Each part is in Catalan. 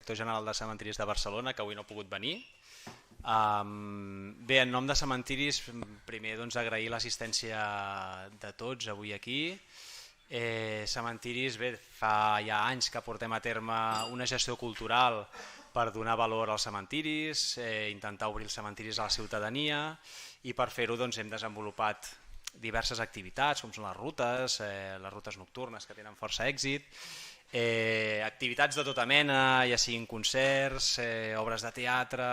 director general de Cementiris de Barcelona, que avui no ha pogut venir. Bé, en nom de Cementiris, primer agrair l'assistència de tots avui aquí. Cementiris, bé, fa ja anys que portem a terme una gestió cultural per donar valor als cementiris, intentar obrir els cementiris a la ciutadania, i per fer-ho hem desenvolupat diverses activitats, com són les rutes nocturnes, que tenen força èxit, activitats de tota mena, ja siguin concerts, obres de teatre,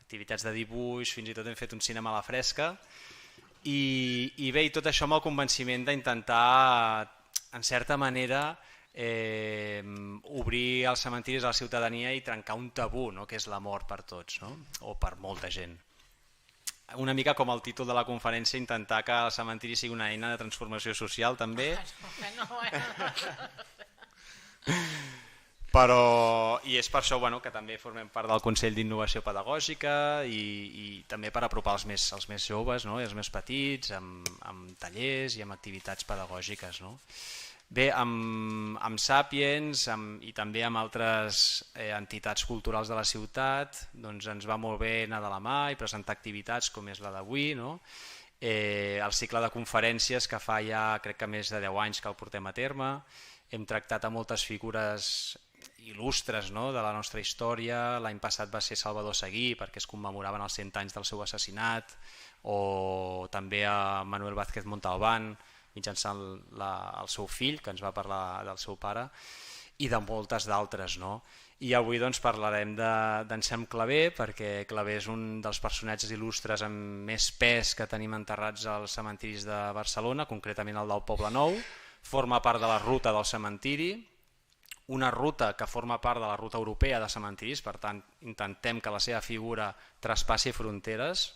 activitats de dibuix, fins i tot hem fet un cinema a la fresca, i bé, i tot això amb el convenciment d'intentar, en certa manera, obrir els cementiris a la ciutadania i trencar un tabú, no?, que és la mort per tots, no?, o per molta gent. Una mica com el títol de la conferència, intentar que el cementiri sigui una eina de transformació social també. I és per això que també formem part del Consell d'Innovació Pedagògica i també per apropar els més joves, els més petits, amb tallers i amb activitats pedagògiques. Bé, amb Sapiens i també amb altres entitats culturals de la ciutat ens va molt bé anar de la mà i presentar activitats com és la d'avui, el cicle de conferències que fa ja crec que més de 10 anys que el portem a terme. Hem tractat a moltes figures il·lustres de la nostra història. L'any passat va ser Salvador Seguí perquè es commemoraven els 100 anys del seu assassinat, o també a Manuel Vázquez Montalbán, mitjançant el seu fill, que ens va parlar del seu pare, i de moltes d'altres. I avui parlarem d'Anselm Clavé, perquè Clavé és un dels personatges il·lustres amb més pes que tenim enterrats als cementiris de Barcelona, concretament el del Poble Nou. Forma part de la ruta del cementiri, una ruta que forma part de la ruta europea de cementiris, per tant intentem que la seva figura traspassi fronteres,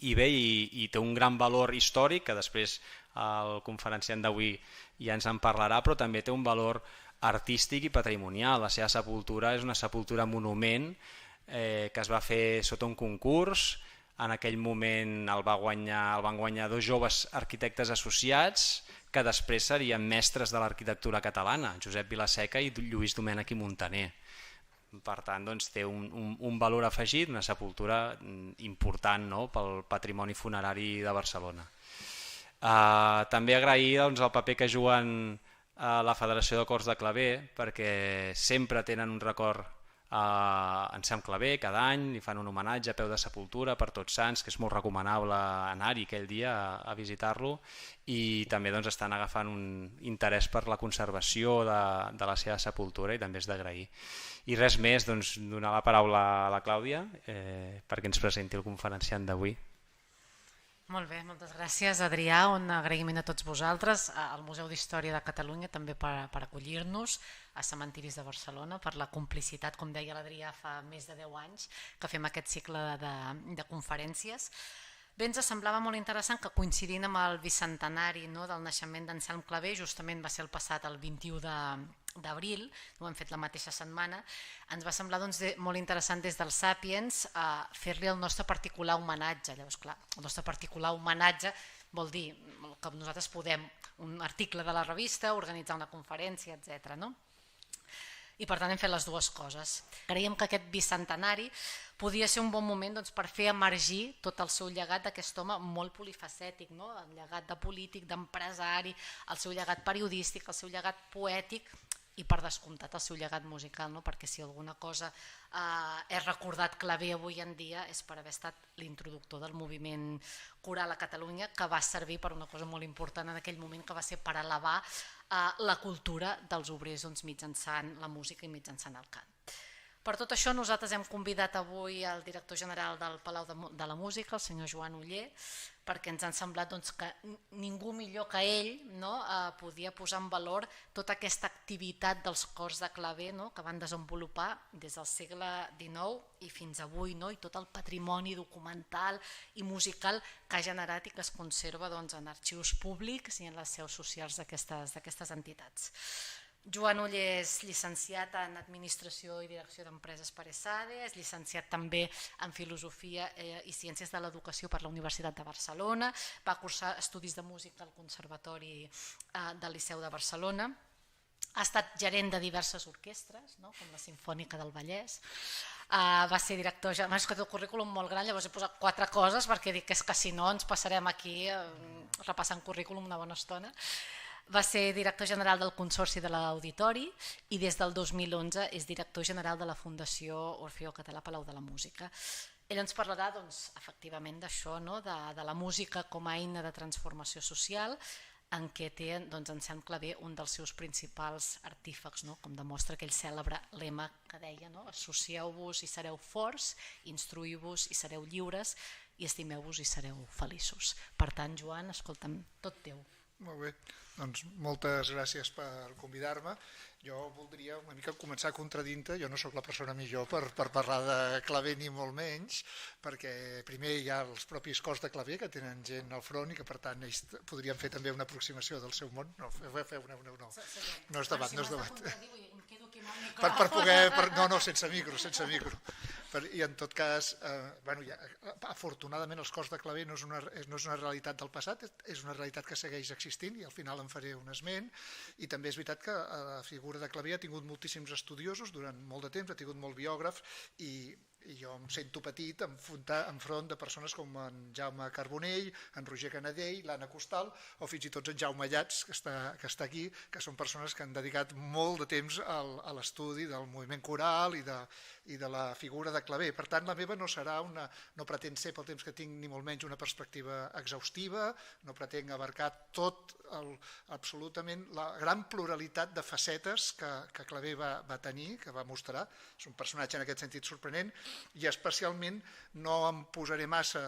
i bé, i té un gran valor històric, que després el conferenciant d'avui ja ens en parlarà, però també té un valor artístic i patrimonial. La seva sepultura és una sepultura monument que es va fer sota un concurs. En aquell moment el van guanyar dos joves arquitectes associats que després serien mestres de l'arquitectura catalana, Josep Vilaseca i Lluís Domènech i Muntaner. Per tant, té un valor afegit, una sepultura important pel patrimoni funerari de Barcelona. També agrair el paper que juguen la Federació de Cors de Clavé, perquè sempre tenen un record a Anselm Clavé, cada any li fan un homenatge a peu de sepultura per Tots Sants, que és molt recomanable anar-hi aquell dia a visitar-lo, i també estan agafant un interès per la conservació de la seva sepultura, i també és d'agrair. I res més, donar la paraula a la Clàudia perquè ens presenti el conferenciant d'avui. Molt bé, moltes gràcies, Adrià. Un agraïment a tots vosaltres, al Museu d'Història de Catalunya també per acollir-nos, a Cementiris de Barcelona, per la complicitat, com deia l'Adrià, fa més de 10 anys que fem aquest cicle de conferències. Bé, ens semblava molt interessant que, coincidint amb el bicentenari del naixement d'Anselm Clavé, justament va ser el passat el 21 d'abril, ho hem fet la mateixa setmana, ens va semblar molt interessant des del Sapiens fer-li el nostre particular homenatge. Llavors, clar, el nostre particular homenatge vol dir que nosaltres podem, un article de la revista, organitzar una conferència, etc. I per tant hem fet les dues coses. Creiem que aquest bicentenari podia ser un bon moment per fer emergir tot el seu llegat d'aquest home molt polifacètic, el llegat de polític, d'empresari, el seu llegat periodístic, el seu llegat poètic i, per descomptat, el seu llegat musical, perquè si alguna cosa és recordat Clavé avui en dia és per haver estat l'introductor del moviment coral a Catalunya, que va servir per una cosa molt important en aquell moment, que va ser per elevar la cultura dels obrers mitjançant la música i mitjançant el cant. Per tot això, nosaltres hem convidat avui el director general del Palau de la Música, el senyor Joan Oller, perquè ens ha semblat que ningú millor que ell podia posar en valor tota aquesta activitat dels cors de Clavé que van desenvolupar des del segle XIX i fins avui, i tot el patrimoni documental i musical que ha generat i que es conserva en arxius públics i en les seus socials d'aquestes entitats. Joan Oller és llicenciat en Administració i Direcció d'Empreses per ESADE, és llicenciat també en Filosofia i Ciències de l'Educació per la Universitat de Barcelona, va cursar estudis de música al Conservatori del Liceu de Barcelona, Ha estat gerent de diverses orquestres, no? Com la Simfònica del Vallès. Va ser director, ja m'has escoltat el currículum molt gran, llavors he posat 4 coses perquè dic que és que si no ens passarem aquí repassant currículum una bona estona. Va ser director general del Consorci de l'Auditori i des del 2011 és director general de la Fundació Orfeó Català Palau de la Música. Ell ens parlarà efectivament d'això, de la música com a eina de transformació social, en què té en Sam Clavé un dels seus principals artífecs, com demostra aquell cèlebre lema que deia: associeu-vos i sereu forts, instruïu-vos i sereu lliures i estimeu-vos i sereu feliços. Per tant, Joan, escolta'm, tot teu. Molt bé, doncs moltes gràcies per convidar-me. Jo voldria una mica començar contradint-te, jo no sóc la persona millor per parlar de Clavé ni molt menys, perquè primer hi ha els propis cors de Clavé que tenen gent al front i que per tant ells podrien fer també una aproximació del seu món. No és debat, no és debat. Per poder... No, sense micro. I en tot cas, afortunadament els cors de Clavé no és una realitat del passat, és una realitat que segueix existint i al final en faré un esment. I també és veritat que la figura de Clavé ha tingut moltíssims estudiosos durant molt de temps, ha tingut molt biògrafs i jo em sento petit enfront de persones com en Jaume Carbonell, en Roger Canadell, l'Anna Costal o fins i tot en Jaume Llats, que està aquí, que són persones que han dedicat molt de temps a l'estudi del moviment coral i de la figura de Clavé. Per tant, la meva no pretén ser, pel temps que tinc, ni molt menys una perspectiva exhaustiva, no pretenc abarcar absolutament la gran pluralitat de facetes que Clavé va tenir, que va mostrar. És un personatge en aquest sentit sorprenent i especialment no em posaré massa,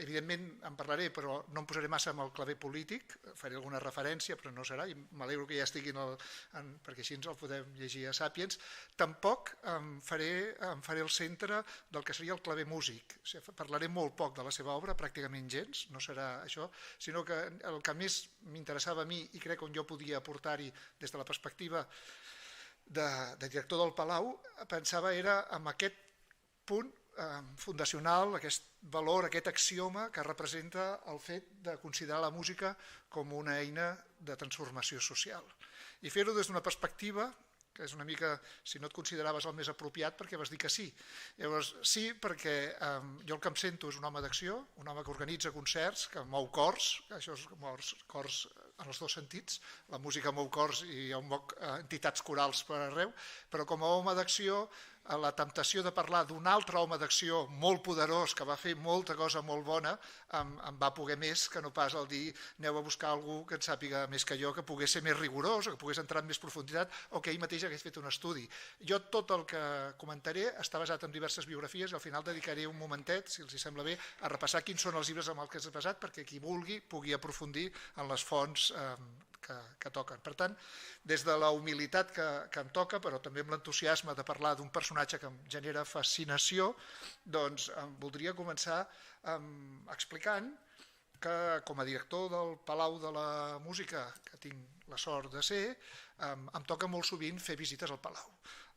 evidentment en parlaré, però no em posaré massa amb el Clavé polític, faré alguna referència, però no serà, i m'alegro que ja estigui, perquè així ens el podem llegir a Sàpiens. Tampoc em faré el centre del que seria el Clavé músic. Parlaré molt poc de la seva obra, pràcticament gens, no serà això, sinó que el que més m'interessava a mi, i crec on jo podia aportar-hi des de la perspectiva de director del Palau, pensava era en aquest punt fundacional, aquest valor, aquest axioma que representa el fet de considerar la música com una eina de transformació social. I fer-ho des d'una perspectiva que és una mica, si no et consideraves el més apropiat, perquè vas dir que sí. Llavors, sí, perquè jo el que em sento és un home d'acció, un home que organitza concerts, que mou cors, això és cors en els dos sentits, la música mou cors i jo moc entitats corals per arreu, però com a home d'acció, la temptació de parlar d'un altre home d'acció molt poderós que va fer molta cosa molt bona em va poder més que no pas el dir aneu a buscar algú que en sàpiga més que jo, que pogués ser més rigorós o que pogués entrar en més profunditat o que ell mateix hagués fet un estudi. Jo tot el que comentaré està basat en diverses biografies i al final dedicaré un momentet, si els sembla bé, a repassar quins són els llibres amb els que s'ha basat perquè qui vulgui pugui aprofundir en les fonts que toquen. Per tant, des de la humilitat que em toca, però també amb l'entusiasme de parlar d'un personatge que em genera fascinació, doncs voldria començar explicant que com a director del Palau de la Música, que tinc la sort de ser, em toca molt sovint fer visites al Palau.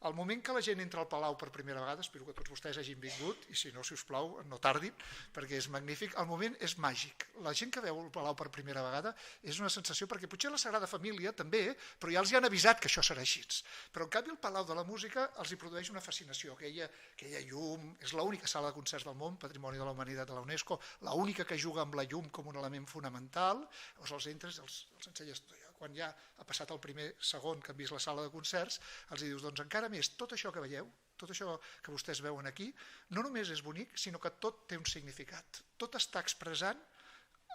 Al moment que la gent entra al Palau per primera vegada, espero que tots vostès hagin vingut, i si no, si us plau, no tardin, perquè és magnífic, el moment és màgic. La gent que veu el Palau per primera vegada és una sensació, perquè potser la Sagrada Família també, però ja els hi han avisat que això serà així. Però en canvi el Palau de la Música els hi produeix una fascinació, aquella llum, és l'única sala de concerts del món, Patrimoni de la Humanitat de la UNESCO, l'única que juga amb la llum com un element fonamental, llavors els entres i els ensenyes tot allò. Quan ja ha passat el primer segon que han vist la sala de concerts, els dius, doncs encara més, tot això que veieu, tot això que vostès veuen aquí, no només és bonic, sinó que tot té un significat. Tot està expressant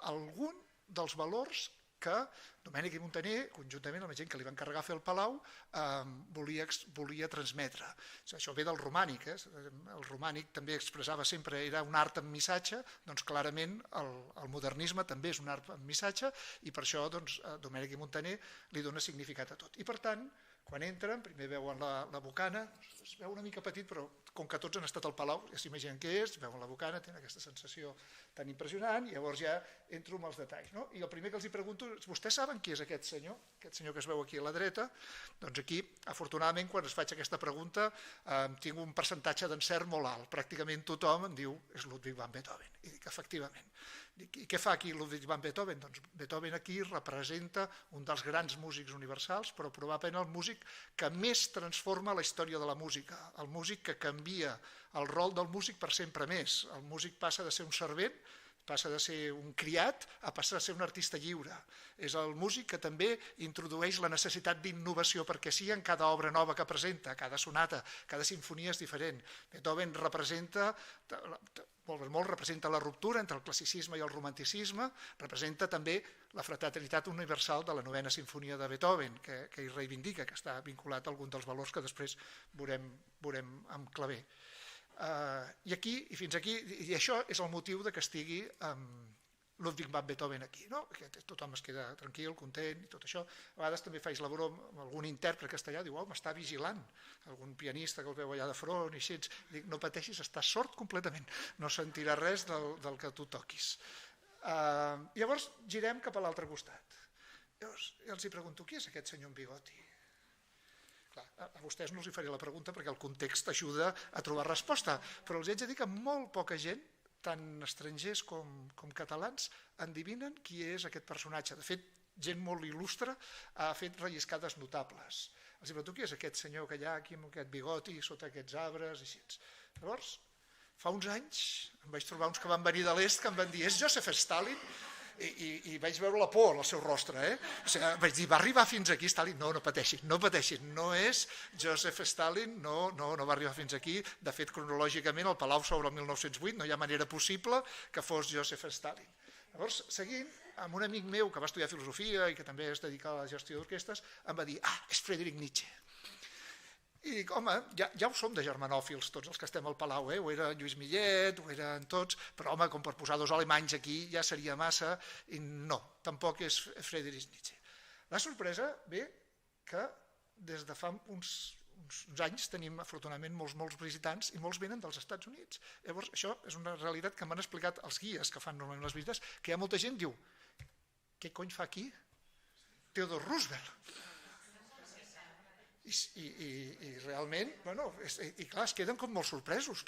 algun dels valors que Domènech i Montaner, conjuntament amb la gent que li va encarregar fer el Palau, volia transmetre. Això ve del romànic. El romànic també expressava sempre, era un art amb missatge, doncs clarament el modernisme també és un art amb missatge i per això Domènech i Montaner li dona significat a tot. I per tant, quan entren, primer veuen la bocana, es veu una mica petit, però com que tots han estat al Palau, ja s'imaginen què és, veuen la bocana, tenen aquesta sensació tan impressionant, i llavors ja entro amb els detalls. I el primer que els pregunto és, vostès saben qui és aquest senyor que es veu aquí a la dreta? Doncs aquí, afortunadament, quan es faig aquesta pregunta, tinc un percentatge d'encert molt alt. Pràcticament tothom em diu, és Ludwig van Beethoven. I dic, efectivament. I què fa aquí Ludwig van Beethoven? Doncs Beethoven aquí representa un dels grans músics universals, però probablement el músic que més transforma la història de la música, el músic que canvia el rol del músic per sempre més. El músic passa de ser un servent, passa de ser un criat a passar a ser un artista lliure. És el músic que també introdueix la necessitat d'innovació perquè sí en cada obra nova que presenta, cada sonata, cada sinfonia és diferent. Beethoven representa la ruptura entre el classicisme i el romanticisme, representa també la fraternitat universal de la 9ª sinfonia de Beethoven, que hi reivindica, que està vinculat a algun dels valors que després veurem amb Clavé. I aquí, i fins aquí, i això és el motiu que estigui Ludwig van Beethoven aquí, no? Que tothom es queda tranquil, content i tot això. A vegades també faig la broma amb algun intèrpret castellà, diu, m'està vigilant, algun pianista que el veu allà de front i així, dic, no pateixis, està sord completament, no sentirà res del que tu toquis. Llavors girem cap a l'altre costat. Llavors els hi pregunto, qui és aquest senyor amb bigoti? Clar, a vostès no els hi faré la pregunta perquè el context ajuda a trobar resposta, però els haig de dir que molt poca gent, tant estrangers com catalans, endevinen qui és aquest personatge. De fet, gent molt il·lustre ha fet relliscades notables. Els hi pregunto, qui és aquest senyor que hi ha aquí amb aquest bigoti, sota aquests arbres, i així. Llavors, fa uns anys em vaig trobar uns que van venir de l'est que em van dir, és Joseph Stalin? I vaig veure la por al seu rostre. O sigui, vaig dir, va arribar fins aquí Stalin? No pateixin, no és Joseph Stalin, no va arribar fins aquí. De fet, cronològicament, el Palau s'obre el 1908, no hi ha manera possible que fos Joseph Stalin. Llavors, seguint, amb un amic meu que va estudiar filosofia i que també es dedica a la gestió d'orquestres, em va dir, és Friedrich Nietzsche. I dic, home, ja ho som de germanòfils, tots els que estem al Palau, ho era Lluís Millet, ho eren tots, però home, com per posar dos alemanys aquí ja seria massa, i no, tampoc és Friedrich Nietzsche. La sorpresa ve que des de fa uns anys tenim afortunadament molts visitants i molts venen dels Estats Units. Llavors, això és una realitat que m'han explicat els guies que fan normalment les visites, que hi ha molta gent que diu, què cony fa aquí Theodore Roosevelt? I realment, i clar, es queden com molt sorpresos,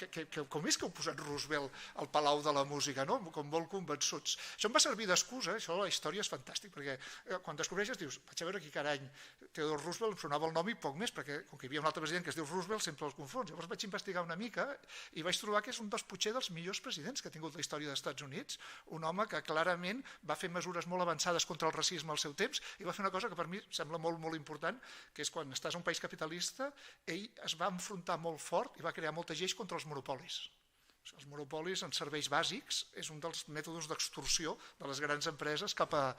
com és que heu posat Roosevelt al Palau de la Música, com molt convençuts. Això em va servir d'excusa, això la història és fantàstic, perquè quan descobreixes dius, vaig a veure aquí cada any Theodore Roosevelt, em sonava el nom i poc més, perquè com que hi havia un altre president que es diu Roosevelt sempre els confons. Llavors vaig investigar una mica i vaig trobar que és un potser dels millors presidents que ha tingut la història dels Estats Units, un home que clarament va fer mesures molt avançades contra el racisme al seu temps i va fer una cosa que per mi sembla molt important, que és quan estàs a un país capitalista, ell es va enfrontar molt fort i va crear moltes lleis contra els monopolis. Els monopolis en serveis bàsics és un dels mètodes d'extorsió de les grans empreses cap a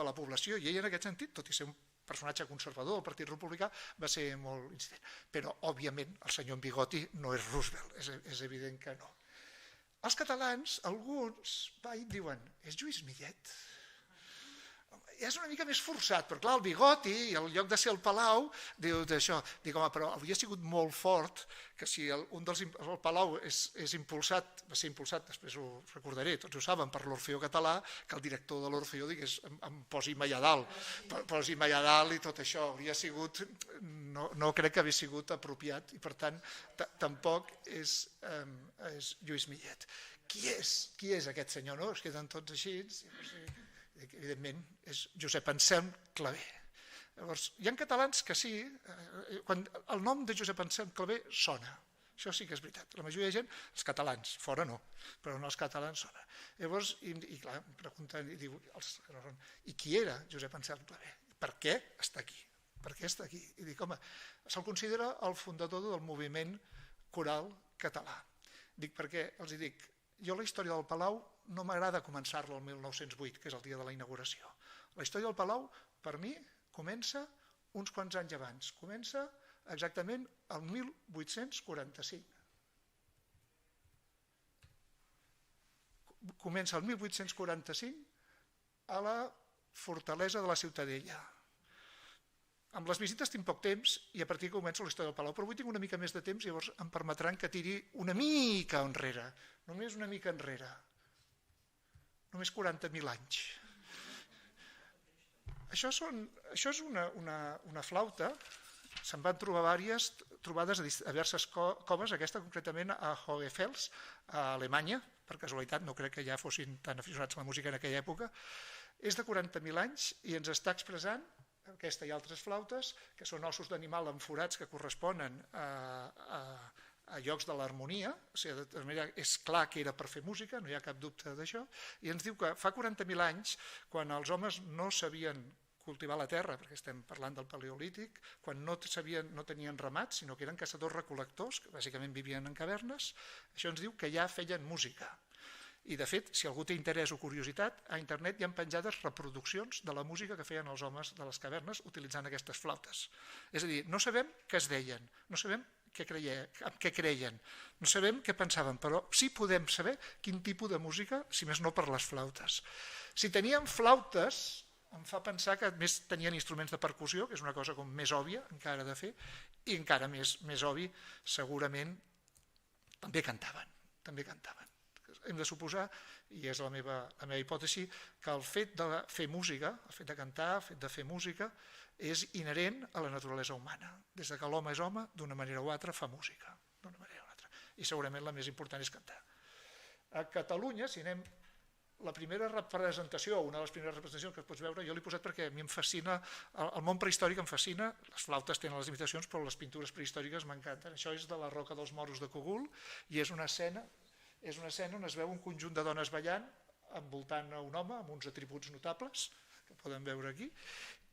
la població i ell en aquest sentit, tot i ser un personatge conservador del Partit Republicà, va ser molt incident. Però, òbviament, el senyor en bigoti no és Roosevelt, és evident que no. Els catalans, alguns, diuen, és Lluís Millet? És una mica més forçat, però clar, el bigoti, i en lloc de ser el Palau, diu d'això. Dic, home, però hauria sigut molt fort que si el Palau és impulsat, va ser impulsat, després ho recordaré, tots ho saben, per l'Orfeó Català, que el director de l'Orfeó digués, em posi mai a dalt i tot això. Hauria sigut, no crec que hagués sigut apropiat i per tant tampoc és Lluís Millet. Qui és aquest senyor? No? Es queden tots així, evidentment és Josep Anselm Clavé. Llavors, hi ha catalans que sí, quan el nom de Josep Anselm Clavé sona, això sí que és veritat, la majoria de gent, els catalans, fora no, però en els catalans sona. Llavors, i clar, em pregunten, i qui era Josep Anselm Clavé? Per què està aquí? Per què està aquí? I dic, home, se'l considera el fundador del moviment coral català. Dic perquè, els dic, jo la història del Palau no m'agrada començar-la el 1908, que és el dia de la inauguració. La història del Palau, per mi, comença uns quants anys abans. Comença exactament el 1845. Comença el 1845 a la fortalesa de la Ciutadella. Amb les visites tinc poc temps i a partir que començo la història del Palau, però avui tinc una mica més de temps i llavors em permetran que tiri una mica enrere, només una mica enrere, només 40.000 anys. Això és una flauta se'n van trobar diverses trobades a diverses coves, aquesta concretament a Hohefels, a Alemanya, per casualitat, no crec que ja fossin tan aficionats a la música en aquella època. És de 40.000 anys i ens està expressant aquesta i altres flautes, que són ossos d'animal amb forats que corresponen a llocs de l'harmonia, o sigui, de tota manera és clar que era per fer música, no hi ha cap dubte d'això, i ens diu que fa 40.000 anys, quan els homes no sabien cultivar la terra, perquè estem parlant del paleolític, quan no tenien ramats, sinó que eren caçadors-recol·lectors, que bàsicament vivien en cavernes, això ens diu que ja feien música. I de fet, si algú té interès o curiositat, a internet hi ha penjades reproduccions de la música que feien els homes de les cavernes utilitzant aquestes flautes. És a dir, no sabem què es deien, no sabem què creien, no sabem què pensaven, però sí podem saber quin tipus de música, si més no per les flautes. Si tenien flautes, em fa pensar que més tenien instruments de percussió, que és una cosa com més òbvia encara de fer, i encara més obvi, segurament també cantaven. Hem de suposar, i és la meva hipòtesi, que el fet de fer música, el fet de cantar, el fet de fer música, és inherent a la naturalesa humana. Des que l'home és home, d'una manera o altra fa música, d'una manera o altra. I segurament la més important és cantar. A Catalunya, si anem la primera representació, una de les primeres representacions que pots veure, jo l'he posat perquè a mi em fascina, el món prehistòric em fascina, les flautes tenen les limitacions, però les pintures prehistòriques m'encanten. Això és de la Roca dels Moros de Cogul i és una escena on es veu un conjunt de dones ballant envoltant a un home amb uns atributs notables, que poden veure aquí,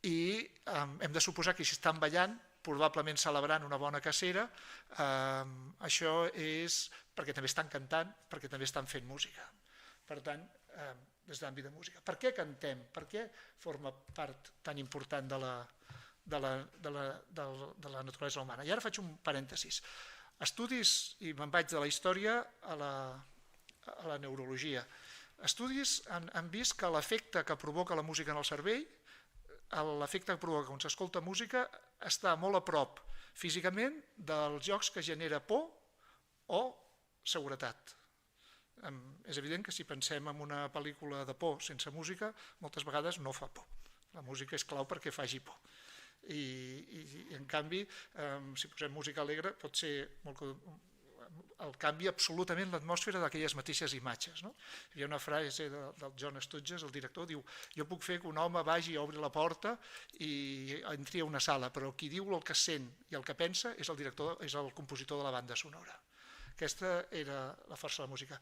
i hem de suposar que si estan ballant, probablement celebrant una bona cacera, això és perquè també estan cantant, perquè també estan fent música. Per tant, des de l'àmbit de música. Per què cantem? Per què forma part tan important de la naturalesa humana? I ara faig un parèntesis. Estudis, i me'n vaig de la història a la neurologia, estudis han vist que l'efecte que provoca la música en el cervell, l'efecte que provoca quan s'escolta música, està molt a prop físicament dels jocs que genera por o seguretat. És evident que si pensem en una pel·lícula de por sense música, moltes vegades no fa por. La música és clau perquè faci por. I en canvi, si posem música alegre, pot ser el canvi absolutament l'atmosfera d'aquelles mateixes imatges. Hi ha una frase del John Sturges, el director, diu: jo puc fer que un home vagi a obrir la porta i entri a una sala, però qui diu el que sent i el que pensa és el compositor de la banda sonora. Aquesta era la força de la música.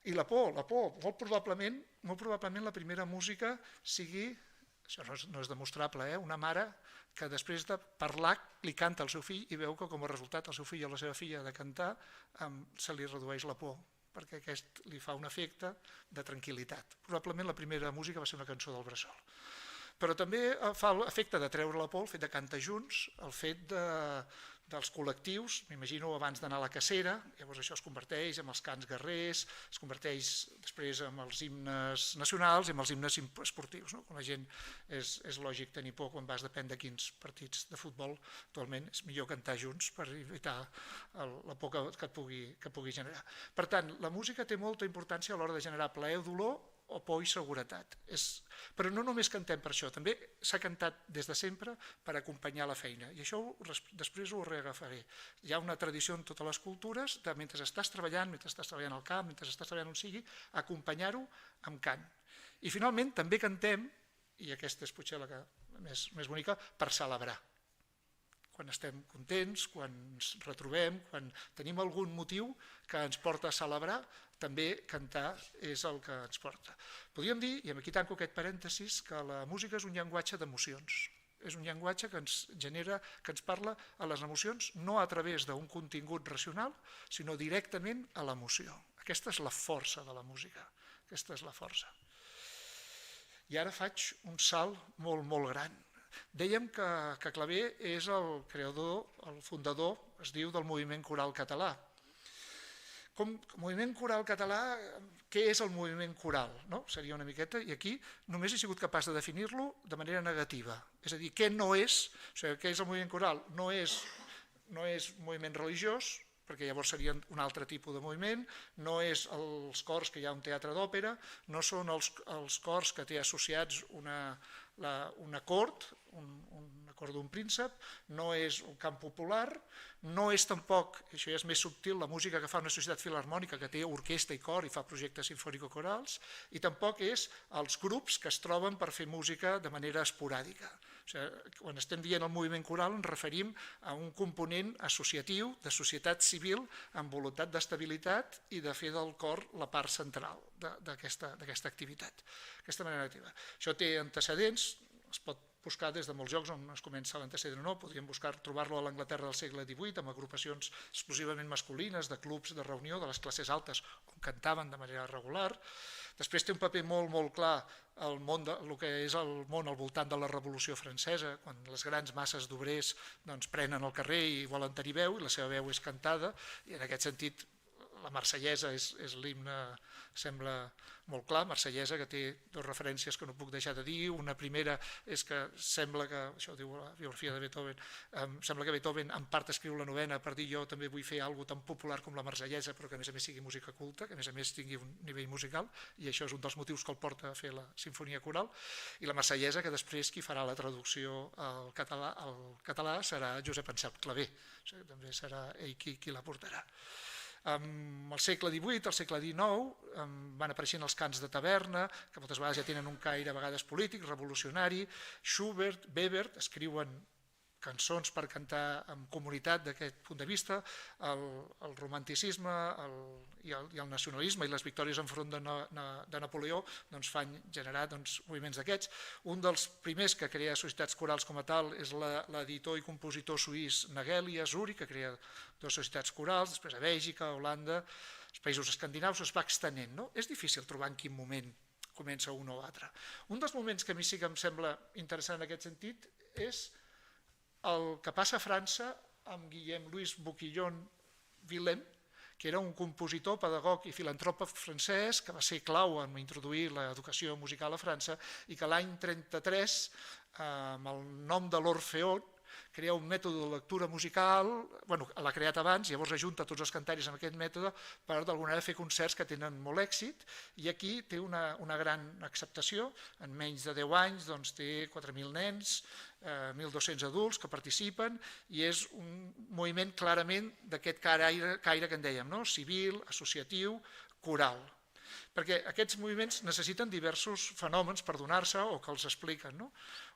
I la por, molt probablement la primera música sigui, això no és demostrable, una mare que després de parlar li canta al seu fill i veu que com a resultat el seu fill o la seva filla de cantar se li redueix la por, perquè aquest li fa un efecte de tranquil·litat. Probablement la primera música va ser una cançó del Bressol. Però també fa l'efecte de treure la por, el fet de cantar junts, el fet dels col·lectius, m'imagino abans d'anar a la cacera, llavors això es converteix en els cants guerrers, es converteix després en els himnes nacionals i en els himnes esportius. Quan la gent és lògic tenir por quan vas depèn de quins partits de futbol, actualment és millor cantar junts per evitar la por que et pugui generar. Per tant, la música té molta importància a l'hora de generar plaer o dolor, o por i seguretat. Però no només cantem per això, també s'ha cantat des de sempre per acompanyar la feina, i això després ho reagafaré. Hi ha una tradició en totes les cultures de mentre estàs treballant al camp, mentre estàs treballant on sigui, acompanyar-ho amb cant. I finalment també cantem, i aquesta és potser la que més bonica, per celebrar. Quan estem contents, quan ens retrobem, quan tenim algun motiu que ens porta a celebrar, també cantar és el que ens porta. Podríem dir, i aquí tanco aquest parèntesis, que la música és un llenguatge d'emocions. És un llenguatge que ens genera, que ens parla a les emocions, no a través d'un contingut racional, sinó directament a l'emoció. Aquesta és la força de la música. Aquesta és la força. I ara faig un salt molt, molt gran. Dèiem que Clavé és el creador, el fundador, es diu, del moviment coral català. Moviment coral català, què és el moviment coral? Seria una miqueta, i aquí només he sigut capaç de definir-lo de manera negativa. És a dir, què no és? Què és el moviment coral? No és moviment religiós, perquè llavors serien un altre tipus de moviment, no és els cors que hi ha un teatre d'òpera, no són els cors que té associats una cort, un acord d'un príncep, no és un cant popular, no és tampoc, això ja és més subtil, la música que fa una societat filharmònica que té orquestra i cor i fa projectes sinfònico-corals, i tampoc és els grups que es troben per fer música de manera esporàdica. O sigui, quan estem dient el moviment coral ens referim a un component associatiu, de societat civil, amb voluntat d'estabilitat i de fer del cor la part central d'aquesta activitat, aquesta manera activa. Això té antecedents, es pot buscar des de molts llocs on es comença l'antecedent o no, podríem trobar-lo a l'Anglaterra del segle XVIII amb agrupacions exclusivament masculines, de clubs de reunió de les classes altes on cantaven de manera regular. Després té un paper molt clar el que és el món al voltant de la Revolució Francesa, quan les grans masses d'obrers prenen el carrer i volen tenir veu, i la seva veu és cantada, i en aquest sentit la Marsellesa és l'himne, sembla molt clar, Marsellesa, que té dues referències que no puc deixar de dir. Una primera és que sembla que, això ho diu la biografia de Beethoven, sembla que Beethoven en part escriu la novena per dir jo també vull fer alguna tan popular com la Marsellesa, però que a més sigui música culta, que a més tingui un nivell musical, i això és un dels motius que el porta a fer la sinfonia coral. I la Marsellesa, que després qui farà la traducció al català serà Josep Anselm Clavé, o sigui, també serà ell qui la portarà. Al segle XVIII, al segle XIX, van apareixent els cants de taverna, que moltes vegades ja tenen un caire a vegades polític, revolucionari. Schubert, Weber escriuen cançons per cantar en comunitat d'aquest punt de vista. El romanticisme i el nacionalisme i les victòries enfront de Napoleó fan generar moviments d'aquests. Un dels primers que crea societats corals com a tal és l'editor i compositor suís Nageli a Zurich, que crea dues societats corals, després a Bèlgica, a Holanda, els països escandinaus, es va extenent. És difícil trobar en quin moment comença un o l'altre. Un dels moments que a mi sí que em sembla interessant en aquest sentit és el que passa a França amb Guillaume-Louis Bouquillon-Villem, que era un compositor, pedagog i filantròp francès que va ser clau en introduir l'educació musical a França i que l'any 1933, amb el nom de l'Orfeó, crea un mètode de lectura musical, l'ha creat abans, llavors ajunta tots els cantaris amb aquest mètode per d'alguna manera fer concerts que tenen molt èxit, i aquí té una gran acceptació. En menys de 10 anys té 4.000 nens, 1.200 adults que participen, i és un moviment clarament d'aquest caire que en dèiem, civil, associatiu, coral. Perquè aquests moviments necessiten diversos fenòmens per donar-se o que els expliquen.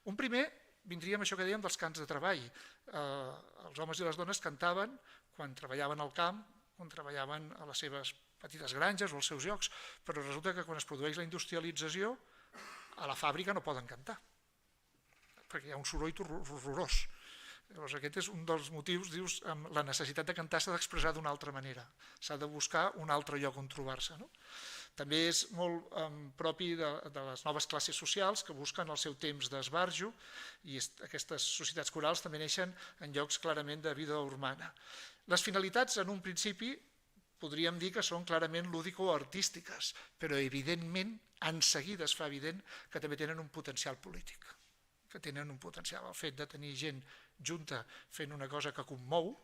Un primer vindríem això que dèiem dels cants de treball. Els homes i les dones cantaven quan treballaven al camp, quan treballaven a les seves petites granges o als seus llocs, però resulta que quan es produeix la industrialització, a la fàbrica no poden cantar, perquè hi ha un soroll horrorós. Llavors aquest és un dels motius, dius, la necessitat de cantar s'ha d'expressar d'una altra manera, s'ha de buscar un altre lloc on trobar-se. També és molt propi de les noves classes socials que busquen el seu temps d'esbarjo, i aquestes societats corals també neixen en llocs clarament de vida urbana. Les finalitats, en un principi, podríem dir que són clarament lúdico-artístiques, però evidentment, en seguida es fa evident que també tenen un potencial polític, que tenen un potencial. El fet de tenir gent junta fent una cosa que commou,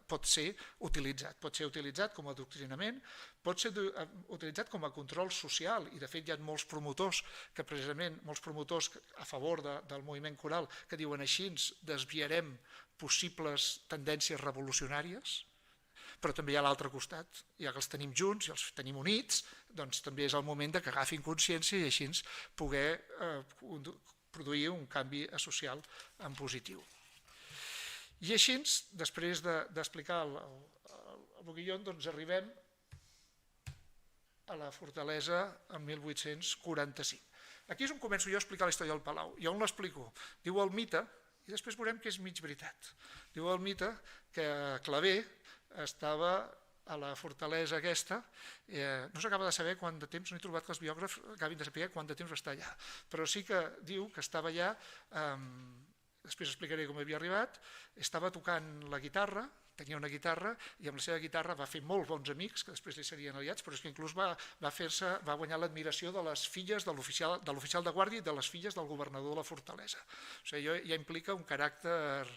pot ser utilitzat com a adoctrinament, pot ser utilitzat com a control social, i de fet hi ha molts promotors a favor del moviment coral que diuen així desviarem possibles tendències revolucionàries, però també hi ha l'altre costat, ja que els tenim junts i els tenim units, doncs també és el moment que agafin consciència i així poder produir un canvi social en positiu. I així, després d'explicar el Bouquillon, arribem a la fortalesa en 1845. Aquí és on començo jo a explicar la història del Palau. I on l'explico? Diu el mite, i després veurem que és mig veritat. Diu el mite que Clavé estava a la fortalesa aquesta, no s'acaba de saber quant de temps, no he trobat que els biògrafs acabin de saber quant de temps va estar allà, però sí que diu que estava allà, després explicaré com havia arribat, estava tocant la guitarra, tenia una guitarra, i amb la seva guitarra va fer molt bons amics, que després li serien aliats, però és que inclús va guanyar l'admiració de les filles de l'oficial de guàrdia i de les filles del governador de la fortalesa. O sigui, ja implica un caràcter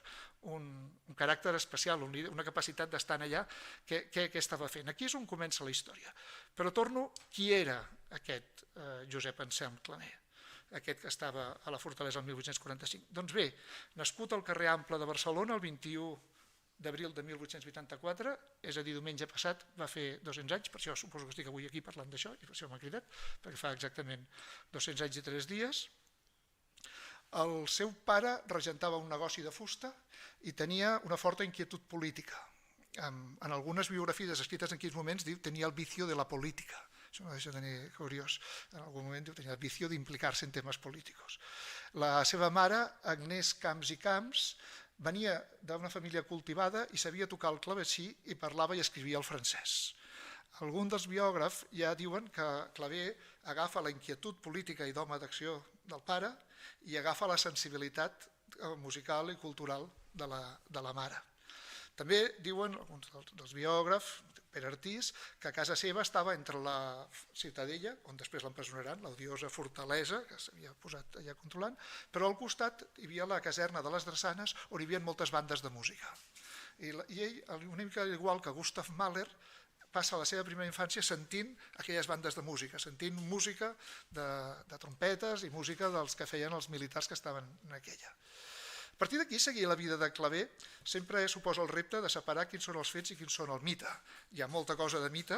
especial, una capacitat d'estar allà, què estava fent. Aquí és on comença la història. Però torno, qui era aquest Josep Anselm Clavé? aquest que estava a la fortalesa el 1845. Doncs bé, nascut al carrer Ample de Barcelona el 21 d'abril de 1884, és a dir, diumenge passat, va fer 200 anys, per això suposo que estic avui aquí parlant d'això, i per això m'ha cridat, perquè fa exactament 200 anys i 3 dies. El seu pare regentava un negoci de fusta i tenia una forta inquietud política. En algunes biografies escrites en aquells moments diu tenia el vicio de la política. Això no deixa de tenir curiós. En algun moment diu tenia el vicio d'implicar-se en temes políticos. La seva mare, Agnès Camps i Camps, venia d'una família cultivada i sabia tocar el clavecí i parlava i escrivia el francès. Alguns dels biògrafs ja diuen que Clavé agafa la inquietud política i d'home d'acció del pare i agafa la sensibilitat musical i cultural de la mare. També diuen alguns dels biògrafs, Pere Artís, que a casa seva estava entre la Ciutadella, on després l'empresonaran, l'odiosa fortalesa, que s'havia posat allà controlant, però al costat hi havia la caserna de les Drassanes, on hi havia moltes bandes de música. I ell, una mica igual que Gustav Mahler, passa la seva primera infància sentint aquelles bandes de música, sentint música de trompetes i música dels que feien els militars que estaven en aquella. A partir d'aquí, seguir la vida de Clavé sempre suposa el repte de separar quins són els fets i quins són el mite. Hi ha molta cosa de mite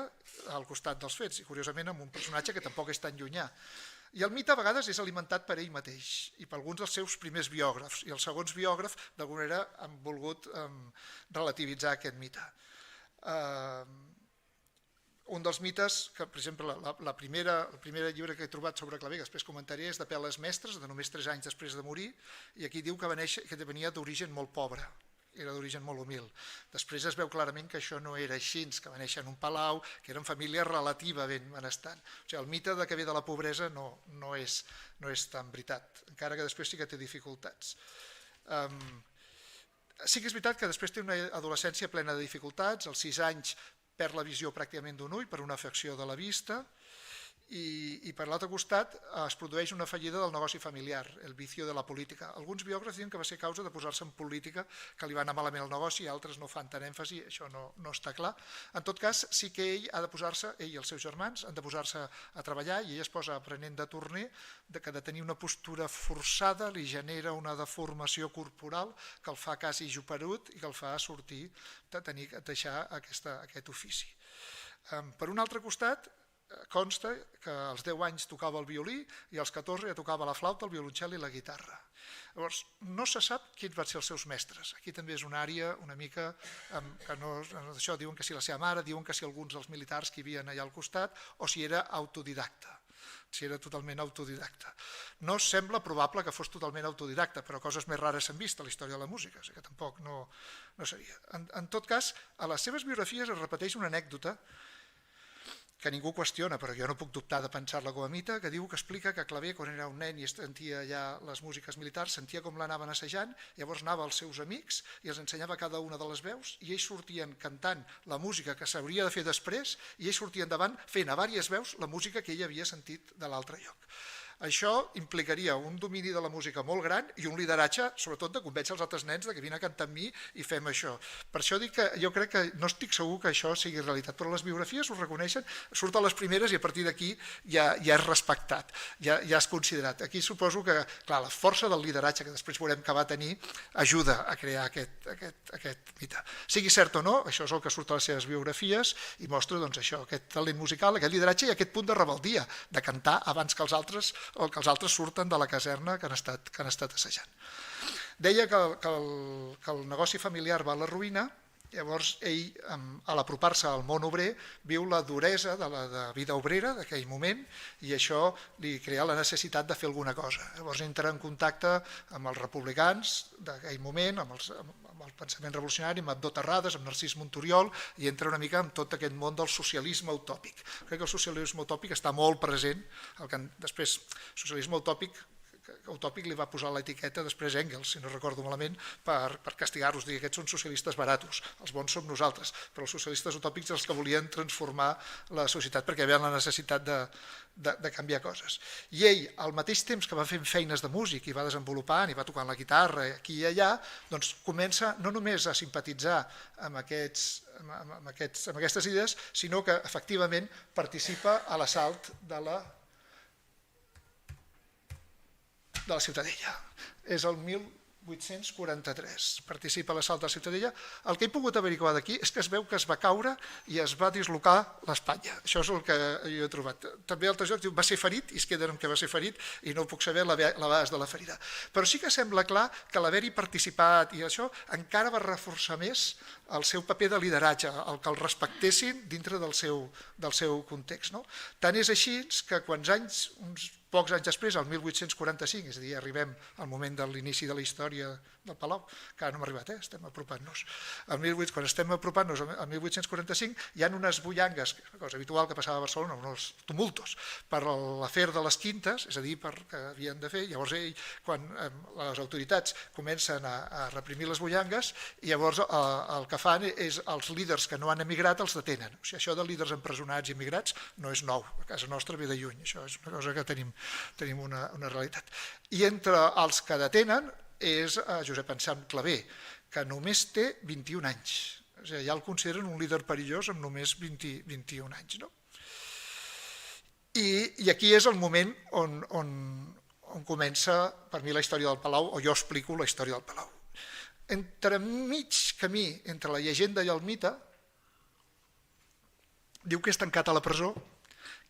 al costat dels fets, i curiosament amb un personatge que tampoc és tan llunyà. I el mite a vegades és alimentat per ell mateix i per alguns dels seus primers biògrafs, i els segons biògrafs d'alguna manera han volgut relativitzar aquest mite. Un dels mites, que per exemple el primer llibre que he trobat sobre Clavé, que després comentaré, és de Peles Mestres, de només 3 anys després de morir, i aquí diu que venia d'origen molt pobre, era d'origen molt humil. Després es veu clarament que això no era així, que va néixer en un palau, que eren famílies relativament benestants. O sigui, el mite de que ve de la pobresa no és tan veritat, encara que després sí que té dificultats. Sí que és veritat que després té una adolescència plena de dificultats, als 6 anys perd la visió pràcticament d'un ull per una afecció de la vista i per l'altre costat es produeix una fallida del negoci familiar, el vicio de la política. Alguns biògrafs diuen que va ser causa de posar-se en política, que li va anar malament el negoci, i altres no fan tant èmfasi, això no està clar. En tot cas, sí que ell ha de posar-se, ell i els seus germans, han de posar-se a treballar, i ell es posa aprenent de torner, que de tenir una postura forçada li genera una deformació corporal que el fa quasi juperut i que el fa sortir de deixar aquest ofici. Per un altre costat, consta que als 10 anys tocava el violí i als 14 ja tocava la flauta, el violoncel i la guitarra. Llavors, no se sap quins van ser els seus mestres. Aquí també és una àrea una mica que no... Això diuen que si la seva mare, diuen que si alguns dels militars que hi havia allà al costat, o si era autodidacta. Si era totalment autodidacta. No sembla probable que fos totalment autodidacta, però coses més rares s'han vist a la història de la música, o sigui que tampoc no seria. En tot cas, a les seves biografies es repeteix una anècdota que ningú qüestiona, però jo no puc dubtar de pensar-la com a mite, que diu que explica que Clavé, quan era un nen i sentia ja les músiques militars, sentia com l'anaven assajant, llavors anava als seus amics i els ensenyava cada una de les veus, i ells sortien cantant la música que s'hauria de fer després, i ells sortien davant fent a diverses veus la música que ell havia sentit de l'altre lloc. Això implicaria un domini de la música molt gran i un lideratge, sobretot, de convèncer els altres nens que vine a cantar amb mi i fem això. Per això dic que jo crec que no estic segur que això sigui realitat, però les biografies ho reconeixen, surt a les primeres i a partir d'aquí ja és respectat, ja és considerat. Aquí suposo que, clar, la força del lideratge que després veurem que va tenir ajuda a crear aquest mite. Sigui cert o no, això és el que surt a les seves biografies i mostra això, aquest talent musical, aquest lideratge i aquest punt de rebeldia, de cantar abans que els altres o que els altres surten de la caserna que han estat assajant. Deia que el negoci familiar va a la ruïna, llavors ell, a l'apropar-se al món obrer, viu la duresa de la vida obrera d'aquell moment i això li crea la necessitat de fer alguna cosa. Llavors entra en contacte amb els republicans d'aquell moment, amb el pensament revolucionari, amb Abdó Terrades, amb Narcís Monturiol, i entra una mica en tot aquest món del socialisme utòpic. Crec que el socialisme utòpic està molt present, després socialisme utòpic li va posar l'etiqueta després Engels, si no recordo malament, per castigar-los, dir que aquests són socialistes baratos, els bons som nosaltres, però els socialistes utòpics els que volien transformar la societat perquè veien la necessitat de canviar coses. I ell, al mateix temps que va fent feines de músic i va desenvolupant i va tocant la guitarra aquí i allà, doncs comença no només a simpatitzar amb aquestes idees, sinó que efectivament participa a l'assalt de la de la Ciutadella. És el 1843, participa a l'assalt de la Ciutadella. El que he pogut averiguar d'aquí és que es veu que es va caure i es va dislocar l'espatlla. Això és el que jo he trobat. També altres llocs diu va ser ferit i es queden amb que va ser ferit i no puc saber l'abast de la ferida. Però sí que sembla clar que l'haver-hi participat i això encara va reforçar més el seu paper de lideratge, el que el respectessin dintre del seu context. Tant és així que uns pocs anys després, el 1845, és a dir, arribem al moment de l'inici de la història del Palau, que ara no hem arribat, estem apropant-nos. Quan estem apropant-nos al 1845, hi ha unes bullangues, una cosa habitual que passava a Barcelona, uns tumultos, per l'afer de les quintes, és a dir, que havien de fer, llavors quan les autoritats comencen a reprimir les bullangues, i llavors el que fan és els líders que no han emigrat els detenen. O sigui, això de líders empresonats i emigrats no és nou, a casa nostra ve de lluny, això és una cosa que tenim una realitat. I entre els que detenen és Josep Anselm Clavé, que només té 21 anys. O sigui, ja el consideren un líder perillós amb només 21 anys. I aquí és el moment on comença, per mi, la història del Palau, o jo explico la història del Palau. Entre mig camí, entre la llegenda i el mite, diu que és tancat a la presó,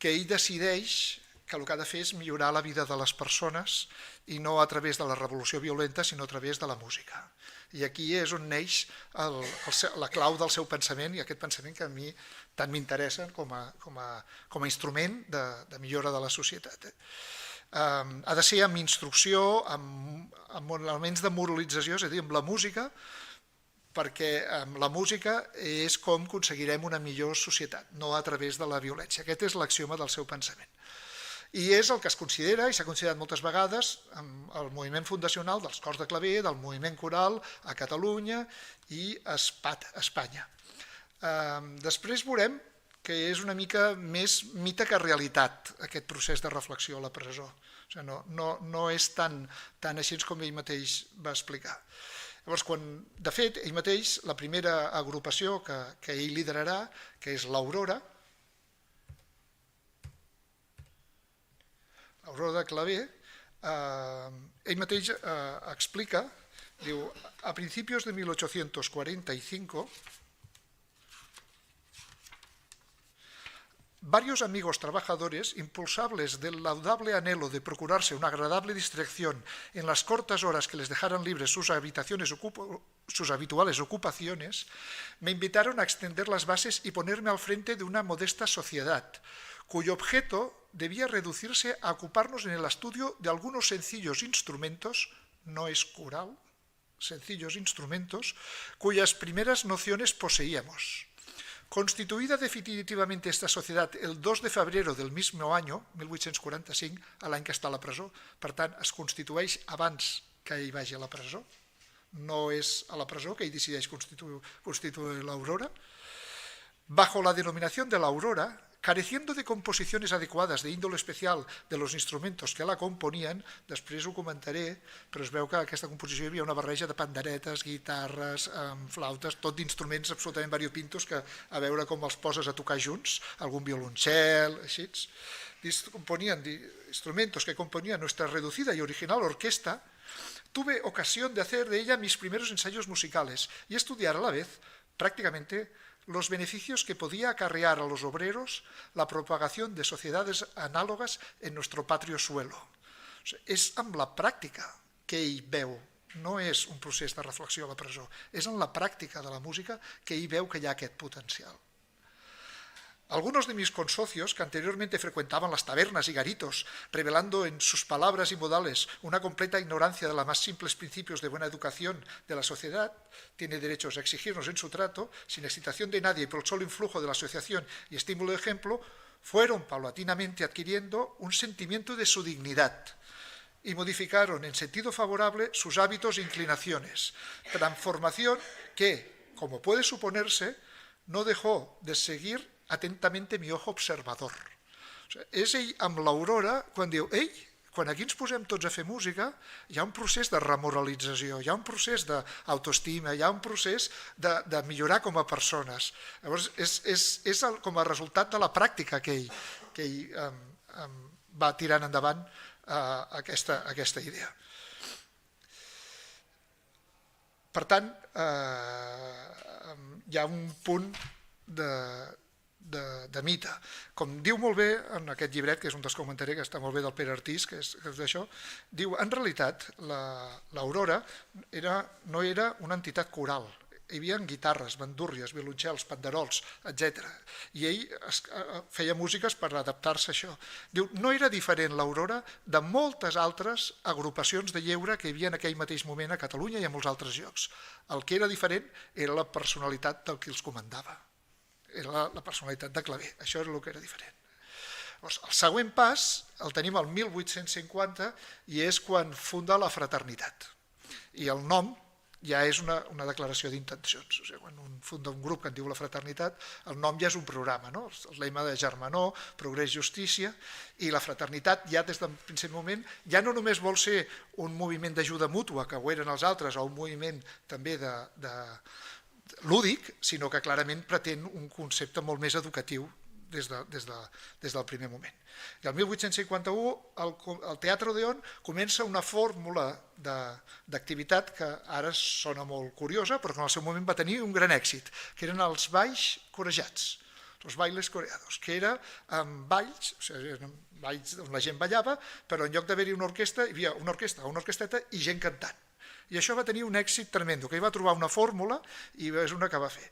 que ell decideix que el que ha de fer és millorar la vida de les persones i no a través de la revolució violenta, sinó a través de la música. I aquí és on neix la clau del seu pensament i aquest pensament que a mi tant m'interessa com a instrument de millora de la societat. Ha de ser amb instrucció, amb elements de moralització, és a dir, amb la música, perquè amb la música és com aconseguirem una millor societat, no a través de la violència. Aquest és l'axioma del seu pensament. I és el que es considera, i s'ha considerat moltes vegades, el moviment fundacional dels cors de claver, del moviment coral a Catalunya i a Espanya. Després veurem que és una mica més mite que realitat, aquest procés de reflexió a la presó. O sigui, no és tan així com ell mateix va explicar. Llavors, de fet, ell mateix, la primera agrupació que ell liderarà, que és l'Aurora, l'Aurora de Clavé, ell mateix explica, diu, a principios de 1845, varios amigos trabajadores, impulsables del laudable anhelo de procurarse una agradable distracción en las cortas horas que les dejaran libres sus habituales ocupaciones, me invitaron a extender las bases y ponerme al frente de una modesta sociedad, cuyo objeto debía reducirse a ocuparnos en el estudio de algunos sencillos instrumentos, no es coral, sencillos instrumentos, cuyas primeras nociones poseíamos. Constituida definitivamente esta societat el 2 de febrero del mismo año, 1845, a l'any que està a la presó, per tant, es constitueix abans que ell vagi a la presó, no és a la presó que ell decideix constituir l'Aurora, bajo la denominación de l'Aurora, careciendo de composiciones adecuadas de índole especial de los instrumentos que la componien, després ho comentaré, però es veu que aquesta composició hi havia una barreja de panderetes, guitarres, flautes, tot d'instruments absolutament variopintos que a veure com els poses a tocar junts, algun violoncel, així. Componien instrumentos que componían nuestra reducida y original orquesta. Tuve ocasión de hacer de ella mis primeros ensayos musicales y estudiar a la vez prácticamente los beneficios que podía acarrear a los obreros la propagación de sociedades análogas en nuestro patrio suelo. És amb la pràctica que ell veu, no és un procés de reflexió a la presó, és en la pràctica de la música que ell veu que hi ha aquest potencial. Algunos de mis consocios, que anteriormente frecuentaban las tabernas y garitos, revelando en sus palabras y modales una completa ignorancia de los más simples principios de buena educación de la sociedad, tiene derechos a exigirnos en su trato, sin excitación de nadie y por el solo influjo de la asociación y estímulo de ejemplo, fueron paulatinamente adquiriendo un sentimiento de su dignidad y modificaron en sentido favorable sus hábitos e inclinaciones, transformación que, como puede suponerse, no dejó de seguir atentamente mi ojo observador. És ell amb l'Aurora quan diu, quan aquí ens posem tots a fer música, hi ha un procés de remoralització, hi ha un procés d'autoestima, hi ha un procés de millorar com a persones. Llavors, és com a resultat de la pràctica que ell va tirant endavant aquesta idea. Per tant, hi ha un punt de mite. Com diu molt bé en aquest llibret, que és un dels que comentaré, que està molt bé del Pere Artís, que és d'això, diu, en realitat, l'Aurora no era una entitat coral. Hi havia guitarres, bandúrries, violoncels, panderols, etc. I ell feia músiques per adaptar-se a això. Diu, no era diferent l'Aurora de moltes altres agrupacions de lleure que hi havia en aquell mateix moment a Catalunya i a molts altres llocs. El que era diferent era la personalitat del qui els comandava. Era la personalitat de Clavé. Això era el que era diferent. Llavors, el següent pas el tenim al 1850 i és quan funda la Fraternitat. I el nom ja és una declaració d'intencions. O sigui, quan un funda un grup que en diu la Fraternitat, el nom ja és un programa, no? El lema de germanor, progrés, justícia, i la Fraternitat ja des del principi moment ja no només vol ser un moviment d'ajuda mútua, que ho eren els altres, o un moviment també lúdic, sinó que clarament pretén un concepte molt més educatiu des del primer moment. I el 1851 el Teatre Odeón comença una fórmula d'activitat que ara sona molt curiosa, però que en el seu moment va tenir un gran èxit, que eren els balls corejats, els bailes coreados, que era balls, o sigui, eren balls on la gent ballava, però en lloc d'haver-hi una orquestra, hi havia una orquestra o una orquesteta i gent cantant. I això va tenir un èxit tremendo, que ell va trobar una fórmula i és una que va fer.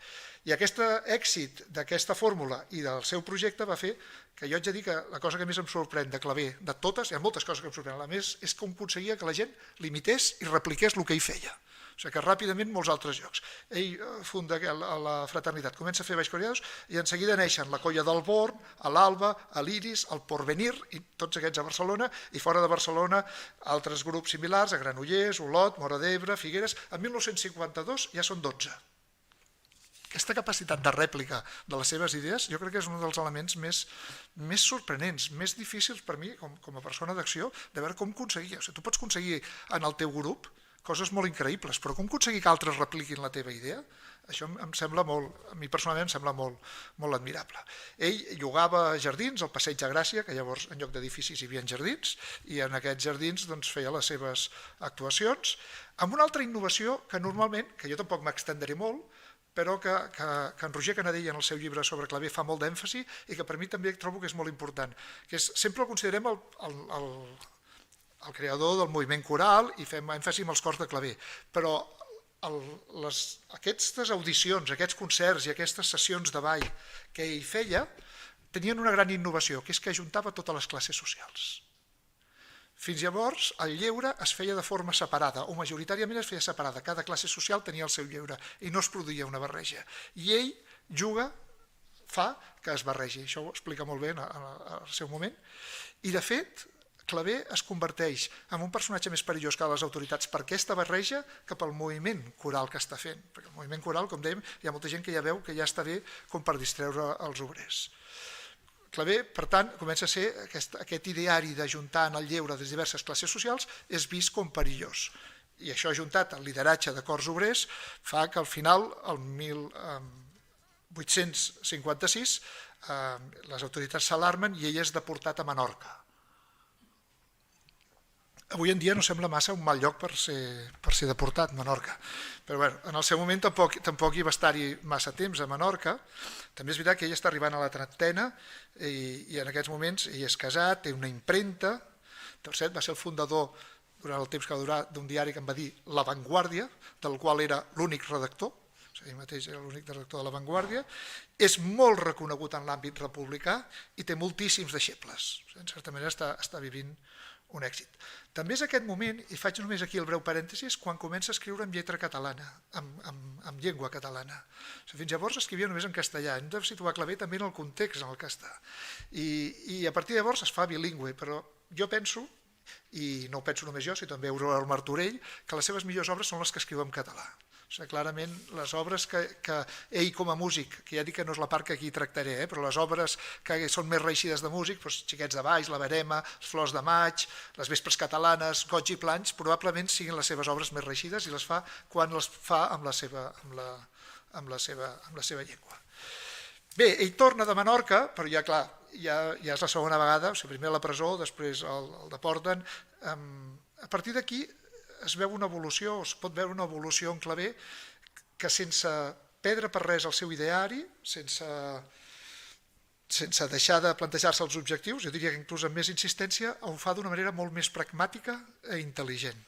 I aquest èxit d'aquesta fórmula i del seu projecte va fer que jo haig de dir que la cosa que més em sorprèn de Clavé, de totes, hi ha moltes coses que em sorprenen, la més és com aconseguia que la gent l'imités i repliqués el que ell feia. O sigui que ràpidament molts altres llocs. Ell funda la Fraternitat, comença a fer balls coreados i en seguida neixen la Colla del Born, l'Alba, l'Iris, el Porvenir, i tots aquests a Barcelona, i fora de Barcelona altres grups similars, a Granollers, Olot, Móra d'Ebre, Figueres. En 1952 ja són 12. Aquesta capacitat de rèplica de les seves idees jo crec que és un dels elements més sorprenents, més difícils per mi com a persona d'acció, de veure com aconseguia. O sigui, tu pots aconseguir en el teu grup coses molt increïbles, però com aconseguir que altres repliquin la teva idea? Això em sembla molt, a mi personalment em sembla molt admirable. Ell llogava jardins, al Passeig de Gràcia, que llavors en lloc d'edificis hi havia jardins, i en aquests jardins feia les seves actuacions, amb una altra innovació que normalment, que jo tampoc m'extenderé molt, però que en Roger Canadell en el seu llibre sobre Clavé fa molt d'èmfasi i que per mi també trobo que és molt important, que sempre el considerem el creador del moviment coral i fem èmfasi en els cors de Clavé, però aquestes audicions, aquests concerts i aquestes sessions de ball que ell feia tenien una gran innovació, que és que ajuntava totes les classes socials. Fins llavors el lleure es feia de forma separada, o majoritàriament es feia separada, cada classe social tenia el seu lleure i no es produïa una barreja. I ell fa que es barregi, això ho explica molt bé al seu moment, i de fet Clavé es converteix en un personatge més perillós que les autoritats per aquesta barreja que pel moviment coral que està fent, perquè el moviment coral, com dèiem, hi ha molta gent que ja veu que ja està bé com per distreure els obrers. Clavé, per tant, comença a ser aquest ideari d'ajuntar en el lleure de diverses classes socials és vist com perillós. I això ajuntat al lideratge de cors obrers fa que al final, el 1856, les autoritats s'alarmen i ell és deportat a Menorca. Avui en dia no sembla massa un mal lloc per ser deportat, Menorca. Però bé, en el seu moment tampoc hi va estar-hi massa temps a Menorca. També és veritat que ell està arribant a la trentena i en aquests moments ell és casat, té una impremta. Va ser el fundador, durant el temps que va durar, d'un diari que em va dir La Vanguardia, del qual era l'únic redactor. Ell mateix era l'únic redactor de La Vanguardia. És molt reconegut en l'àmbit republicà i té moltíssims deixebles. En certa manera està vivint un èxit. També és aquest moment, i faig només aquí el breu parèntesis, quan comença a escriure en lletra catalana, en llengua catalana. Fins llavors escrivia només en castellà. Hem de situar Clavé també en el context en el que està. I a partir de llavors es fa bilingüe, però jo penso, i no ho penso només jo, sinó també el Martorell, que les seves millors obres són les que escriu en català. O sigui, clarament, les obres que ell com a músic, que ja dic que no és la part que aquí tractaré, però les obres que són més reeixides de músic, Xiquets de Baix, La Verema, Les Flors de Maig, Les Vespres Catalanes, Goig i Planys, probablement siguin les seves obres més reeixides i les fa quan les fa amb la seva llengua. Bé, ell torna de Menorca, però ja clar, ja és la segona vegada, o sigui, primer a la presó, després el deporten. A partir d'aquí es veu una evolució, es pot veure una evolució en Clavé que sense perdre per res el seu ideari, sense deixar de plantejar-se els objectius, jo diria que inclús amb més insistència, ho fa d'una manera molt més pragmàtica i intel·ligent.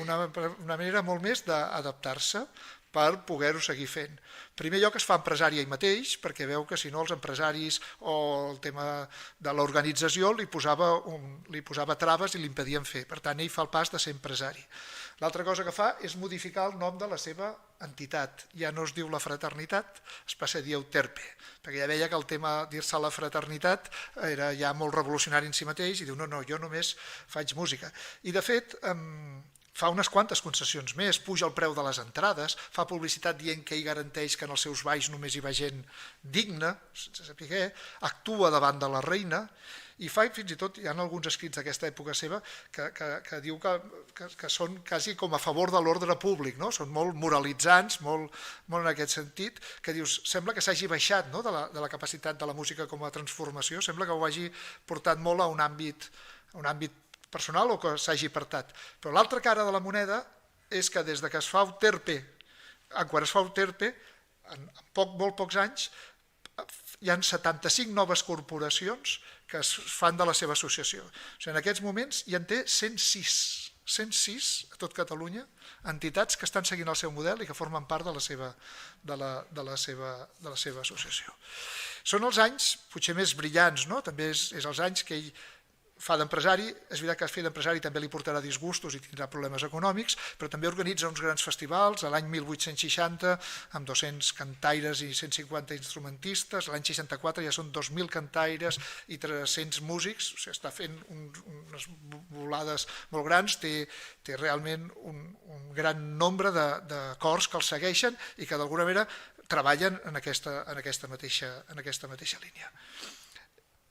Una manera molt més d'adaptar-se per poder-ho seguir fent. En primer lloc es fa empresari ell mateix, perquè veu que si no els empresaris o el tema de l'organització li posava traves i l'impedien fer. Per tant, ell fa el pas de ser empresari. L'altra cosa que fa és modificar el nom de la seva entitat. Ja no es diu la fraternitat, es passa a dir Euterpe, perquè ja veia que el tema dir-se la fraternitat era ja molt revolucionari en si mateix i diu, no, jo només faig música. I de fet, fa unes quantes concessions més, puja el preu de les entrades, fa publicitat dient que ell garanteix que en els seus balls només hi va gent digna, sense saber què, actua davant de la reina, i fa fins i tot, hi ha alguns escrits d'aquesta època seva que diu que són quasi com a favor de l'ordre públic, no? Són molt moralitzants, molt en aquest sentit, que dius, sembla que s'hagi baixat, no? de la capacitat de la música com a transformació, sembla que ho hagi portat molt a un àmbit personal o que s'hagi apartat. Però l'altra cara de la moneda és que des que es fa Euterpe, quan es fa Euterpe, en molt pocs anys, hi ha 75 noves corporacions que es fan de la seva associació. O sigui, en aquests moments hi en té 106 a tot Catalunya, entitats que estan seguint el seu model i que formen part de la seva associació. Són els anys potser més brillants, no? També és els anys que ell fa d'empresari, és veritat que fer d'empresari també li portarà disgustos i tindrà problemes econòmics, però també organitza uns grans festivals, l'any 1860 amb 200 cantaires i 150 instrumentistes, l'any 64 ja són 2.000 cantaires i 300 músics, o sigui, està fent unes volades molt grans, té realment un gran nombre de cors que el segueixen i que d'alguna manera treballen en aquesta mateixa línia.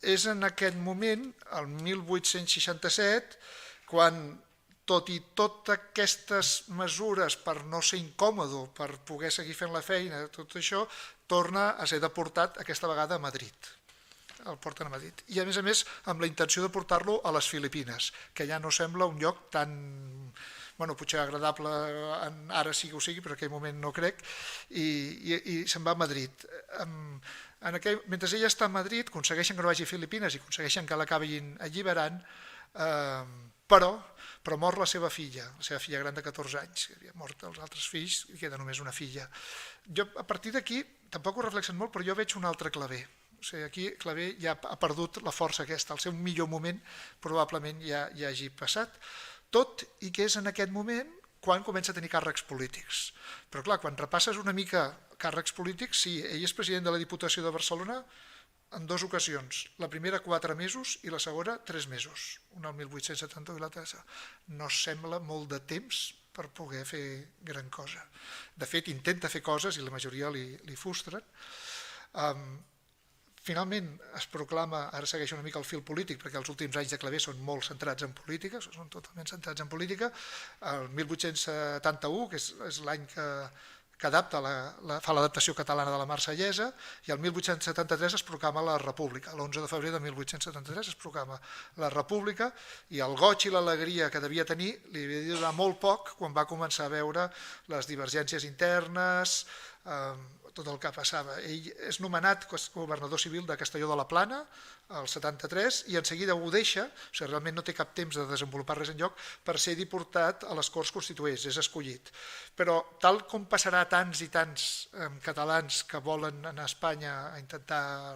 És en aquest moment, el 1867, quan tot i totes aquestes mesures per no ser incòmodo, per poder seguir fent la feina, tot això, torna a ser deportat aquesta vegada a Madrid. El porten a Madrid. I a més, amb la intenció de portar-lo a les Filipines, que ja no sembla un lloc tan, potser agradable, ara sí que ho sigui, però en aquell moment no crec, i se'n va a Madrid. Mentre ella està a Madrid, aconsegueixen que no vagi a Filipines i aconsegueixen que l'acabin alliberant, però mor la seva filla gran de 14 anys, que havia mort els altres fills i queda només una filla. Jo, a partir d'aquí, tampoc ho reflexen molt, però jo veig un altre Clavé. O sigui, aquí Clavé ja ha perdut la força aquesta, el seu millor moment probablement ja hagi passat, tot i que és en aquest moment quan comença a tenir càrrecs polítics. Però clar, quan repasses una mica càrrecs polítics, sí, ell és president de la Diputació de Barcelona en 2 ocasions, la primera 4 mesos i la segona 3 mesos, una el 1871 i l'altra. No sembla molt de temps per poder fer gran cosa. De fet, intenta fer coses i la majoria li frustren. Finalment es proclama, ara segueix una mica el fil polític, perquè els últims anys de Clavé són molt centrats en política, són totalment centrats en política. El 1871, que és l'any que fa l'adaptació catalana de la Marsellesa, i el 1873 es proclama la República. L'11 de febrer de 1873 es proclama la República i el goig i l'alegria que devia tenir li havia de durar molt poc quan va començar a veure les divergències internes, tot el que passava. Ell és nomenat governador civil de Castelló de la Plana el 73 i en seguida ho deixa, o sigui, realment no té cap temps de desenvolupar res enlloc, per ser diputat a les Corts Constituents, és escollit. Però tal com passarà a tants i tants catalans que volen anar a Espanya a intentar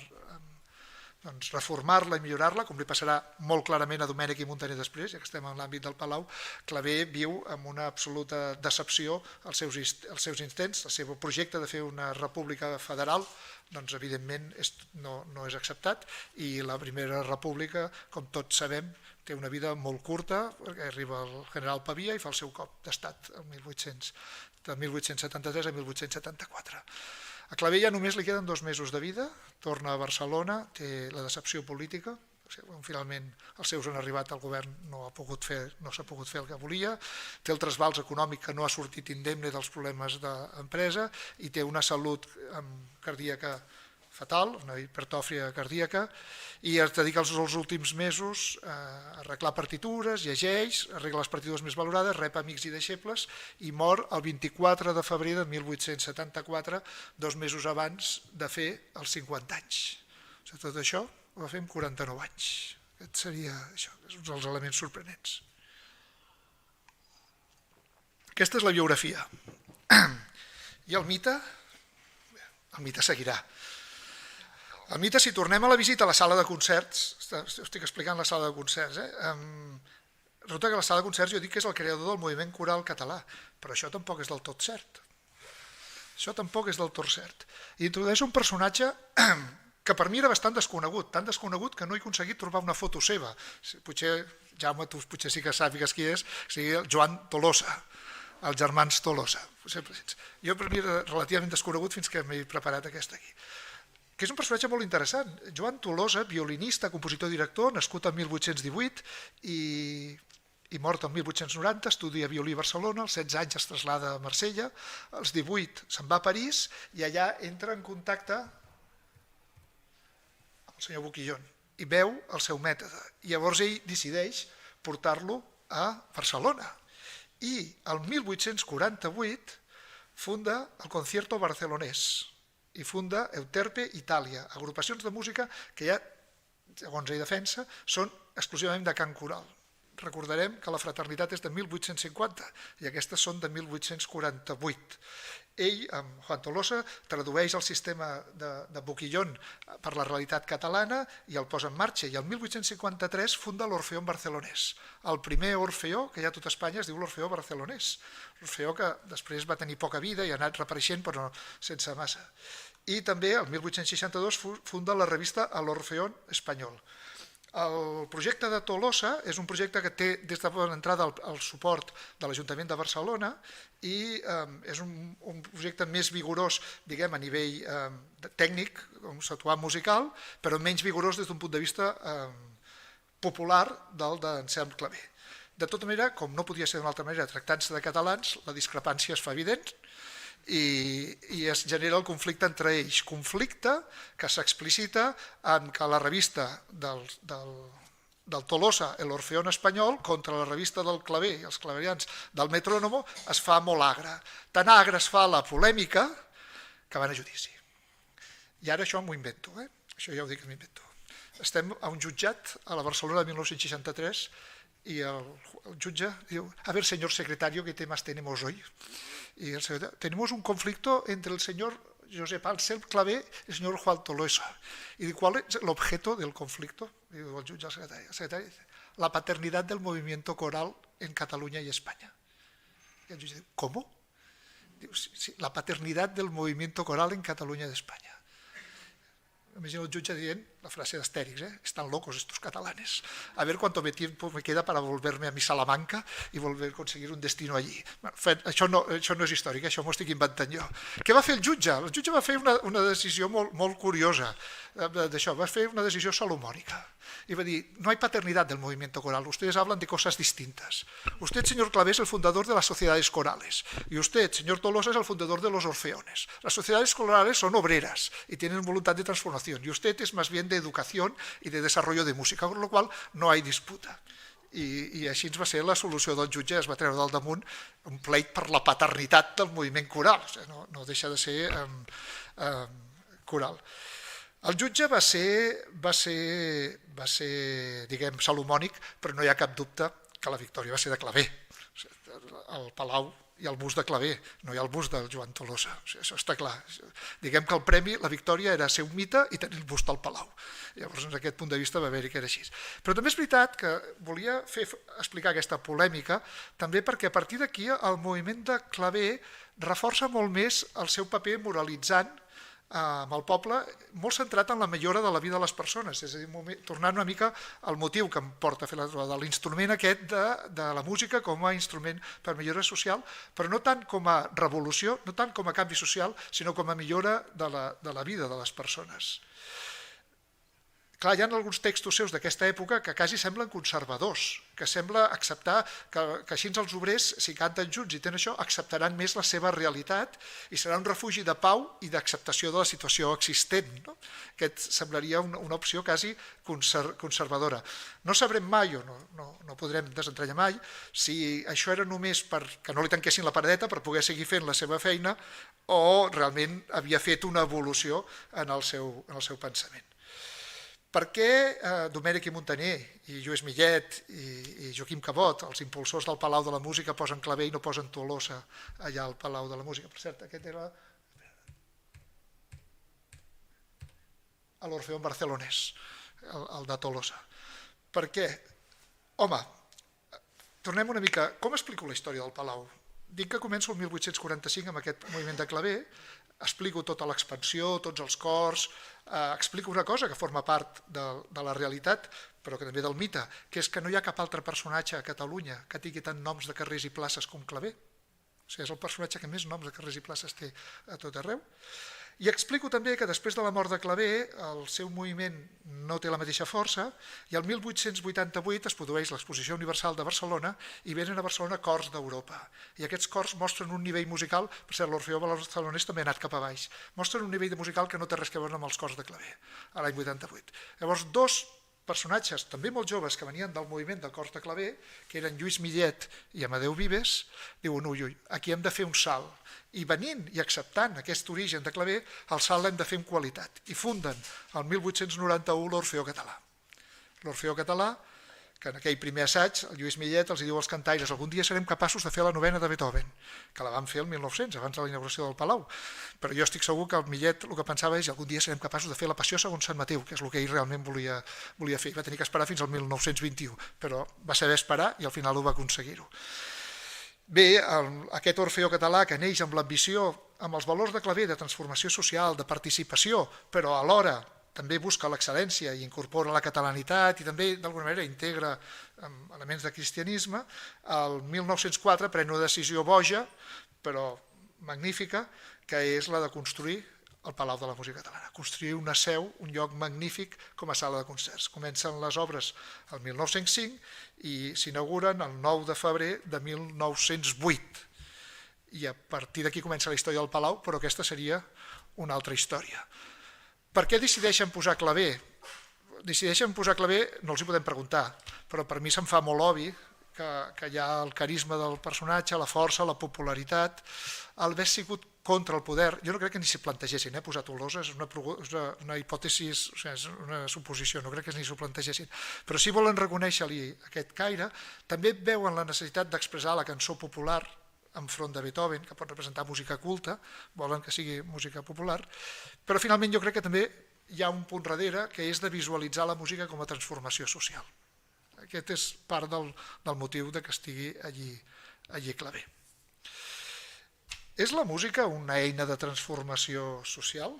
reformar-la i millorar-la, com li passarà molt clarament a Domènech i Muntaner després, ja que estem en l'àmbit del Palau, Clavé viu amb una absoluta decepció els seus intents, el seu projecte de fer una república federal, doncs evidentment no és acceptat, i la primera república, com tots sabem, té una vida molt curta, perquè arriba el general Pavia i fa el seu cop d'estat de 1873 a 1874. A Clavé ja només li queden 2 mesos de vida, torna a Barcelona, té la decepció política, finalment els seus han arribat al govern, no s'ha pogut fer el que volia, té el trasbals econòmic que no ha sortit indemne dels problemes d'empresa i té una salut cardíaca fatal, una hipertròfia cardíaca, i es dedica els últims mesos a arreglar partitures, llegeix, arregla les partitures més valorades, rep amics i deixebles i mor el 24 de febrer de 1874, 2 mesos abans de fer els 50 anys. Tot això ho va fer amb 49 anys. Aquest seria això, un dels elements sorprenents. Aquesta és la biografia. I el mite seguirà. El mite, si tornem a la visita a la sala de concerts, estic explicant la sala de concerts, resulta que la sala de concerts jo dic que és el creador del moviment coral català, però això tampoc és del tot cert. Això tampoc és del tot cert. I introdueix un personatge que per mi era bastant desconegut, tan desconegut que no he aconseguit trobar una foto seva. Potser, Jaume, tu potser sí que sàpigues qui és, sigui el Joan Tolosa, els germans Tolosa. Jo per mi era relativament desconegut fins que m'he preparat aquesta aquí. Que és un personatge molt interessant. Joan Tolosa, violinista, compositor, director, nascut el 1818 i mort el 1890, estudia violí a Barcelona, als 16 anys es trasllada a Marsella, als 18 se'n va a París i allà entra en contacte amb el senyor Boquillon i veu el seu mètode. I llavors ell decideix portar-lo a Barcelona. I el 1848 funda el Concierto Barcelonès i funda Euterpe Itàlia, agrupacions de música que ja, segons ell defensa, són exclusivament de cant coral. Recordarem que la fraternitat és de 1850 i aquestes són de 1848. Ell, amb Juan Tolosa, tradueix el sistema de Boquillon per la realitat catalana i el posa en marxa. I el 1853 funda l'Orfeó Barcelonès. El primer orfeó que hi ha a tot Espanya es diu l'Orfeó Barcelonès. L'Orfeó que després va tenir poca vida i ha anat reapareixent però sense massa. I també el 1862 funda la revista l'Orfeó Espanyol. El projecte de Tolosa és un projecte que té des de l'entrada el suport de l'Ajuntament de Barcelona i és un projecte més vigorós, diguem, a nivell tècnic, conceptual musical, però menys vigorós des d'un punt de vista popular del d'Anselm Clavé. De tota manera, com no podia ser d'una altra manera, tractant-se de catalans, la discrepància es fa evident i es genera el conflicte entre ells. Conflicte que s'explicita en que la revista del Tolosa, l'Orfeón Espanyol, contra la revista del Clavé i els claverians del Metrónomo es fa molt agra. Tan agra es fa la polèmica que van a judici. I ara això m'ho invento, això ja ho dic que m'invento. Estem a un jutjat a la Barcelona de 1963 y el jutge diu, a ver, señor secretario, ¿qué temas tenemos hoy? Y el secretario, tenemos un conflicto entre el señor Josep Anselm Clavé y el señor Juan Tolosa. ¿Y cuál es el objeto del conflicto? Digo el jutge al secretario. El secretario dice, la paternidad del movimiento coral en Cataluña y España. Y el jutge dice, ¿cómo? Digo, sí, la paternidad del movimiento coral en Cataluña y España. Imagino el jutge dient la frase d'Astèrix, están locos estos catalanes, a ver cuánto tiempo me queda para volverme a mi Salamanca y volver a conseguir un destino allí. Bueno, això no és històric, això m'ho estic inventant jo. Què va fer el jutge? El jutge va fer una decisió molt curiosa d'això, va fer una decisió salomònica y va dir, no hay paternidad del movimiento coral, ustedes hablan de cosas distintas. Usted, señor Clavé, es el fundador de las sociedades corales y usted, señor Tolosa, es el fundador de los orfeones. Las sociedades corales son obreras y tienen voluntad de transformación y usted es más bien de educación y de desarrollo de música, con lo cual no hay disputa. I així va ser la solució del jutge, es va treure del damunt un pleit per la paternitat del moviment coral, o sigui, no deixa de ser coral. El jutge va ser, diguem, salomònic, però no hi ha cap dubte que la victòria va ser de Clavé. El Palau i el bust de Clavé, no hi ha el bust del Joan Tolosa, això està clar. Diguem que el premi, la victòria era ser un mite i tenir el bust al Palau. Llavors, des d'aquest punt de vista va haver-hi que era així. Però també és veritat que volia explicar aquesta polèmica també perquè a partir d'aquí el moviment de Clavé reforça molt més el seu paper moralitzant amb el poble, molt centrat en la millora de la vida de les persones, és a dir, tornant una mica al motiu que em porta a fer la trobada, de l'instrument aquest de la música com a instrument per millora social, però no tant com a revolució, no tant com a canvi social, sinó com a millora de la vida de les persones. Clar, hi ha alguns textos seus d'aquesta època que quasi semblen conservadors, que sembla acceptar que així els obrers, si canten junts i tenen això, acceptaran més la seva realitat i serà un refugi de pau i d'acceptació de la situació existent. No? Aquest semblaria una opció quasi conservadora. No sabrem mai, o no podrem desentranyar mai, si això era només perquè no li tanquessin la paradeta per poder seguir fent la seva feina o realment havia fet una evolució en el seu pensament. Per què Domènech i Montaner i Lluís Millet i Joaquim Cabot, els impulsors del Palau de la Música, posen claver i no posen Tolosa allà al Palau de la Música? Per cert, aquest era l'Orfeón barcelonès, el de Tolosa. Per què? Home, tornem una mica... Com explico la història del Palau? Dic que començo el 1845 amb aquest moviment de claver, explico tota l'expansió, tots els cors, explico una cosa que forma part de la realitat, però que també del mite, que és que no hi ha cap altre personatge a Catalunya que tingui tant noms de carrers i places com Claver. O sigui, és el personatge que més noms de carrers i places té a tot arreu. I explico també que després de la mort de Claver el seu moviment no té la mateixa força i el 1888 es produeix l'Exposició Universal de Barcelona i venen a Barcelona cors d'Europa. I aquests cors mostren un nivell musical, per cert, l'Orfeó barcelonès també ha anat cap a baix, mostren un nivell musical que no té res a veure amb els cors de Claver, a l'any 88. Llavors, dos personatges també molt joves que venien del moviment del cors de Claver, que eren Lluís Millet i Amadeu Vives, diuen, ui, aquí hem de fer un salt. I venint i acceptant aquest origen de Claver, el salt l'hem de fer amb qualitat. I funden el 1891 l'Orfeó Català. L'Orfeó Català, que en aquell primer assaig, el Lluís Millet els diu als cantaires, algun dia serem capaços de fer la novena de Beethoven, que la van fer el 1900, abans de la inauguració del Palau. Però jo estic segur que el Millet el que pensava és algun dia serem capaços de fer la Passió segons Sant Mateu, que és el que ell realment volia fer. Va tenir que esperar fins al 1921, però va saber esperar i al final ho va aconseguir-ho. Bé, aquest Orfeó Català que neix amb l'ambició, amb els valors de Claver, de transformació social, de participació, però alhora també busca l'excel·lència i incorpora la catalanitat i també d'alguna manera integra elements de cristianisme, el 1904 pren una decisió boja, però magnífica, que és la de construir el Palau de la Música Catalana, construir una seu, un lloc magnífic com a sala de concerts. Comencen les obres el 1905 i s'inauguren el 9 de febrer de 1908. I a partir d'aquí comença la història del Palau, però aquesta seria una altra història. Per què decideixen posar Claver? Decideixen posar Claver, no els hi podem preguntar, però per mi se'm fa molt obvi que hi ha el carisma del personatge, la força, la popularitat, haver sigut contra el poder. Jo no crec que ni s'hi plantegessin, posar Tolosa és una hipòtesi, és una suposició, no crec que ni s'ho plantegessin. Però si volen reconèixer-li aquest caire, també veuen la necessitat d'expressar la cançó popular enfront de Beethoven, que pot representar música culta, volen que sigui música popular, però finalment jo crec que també hi ha un punt darrere que és de visualitzar la música com a transformació social. Aquest és part del motiu que estigui allí Claver. És la música una eina de transformació social?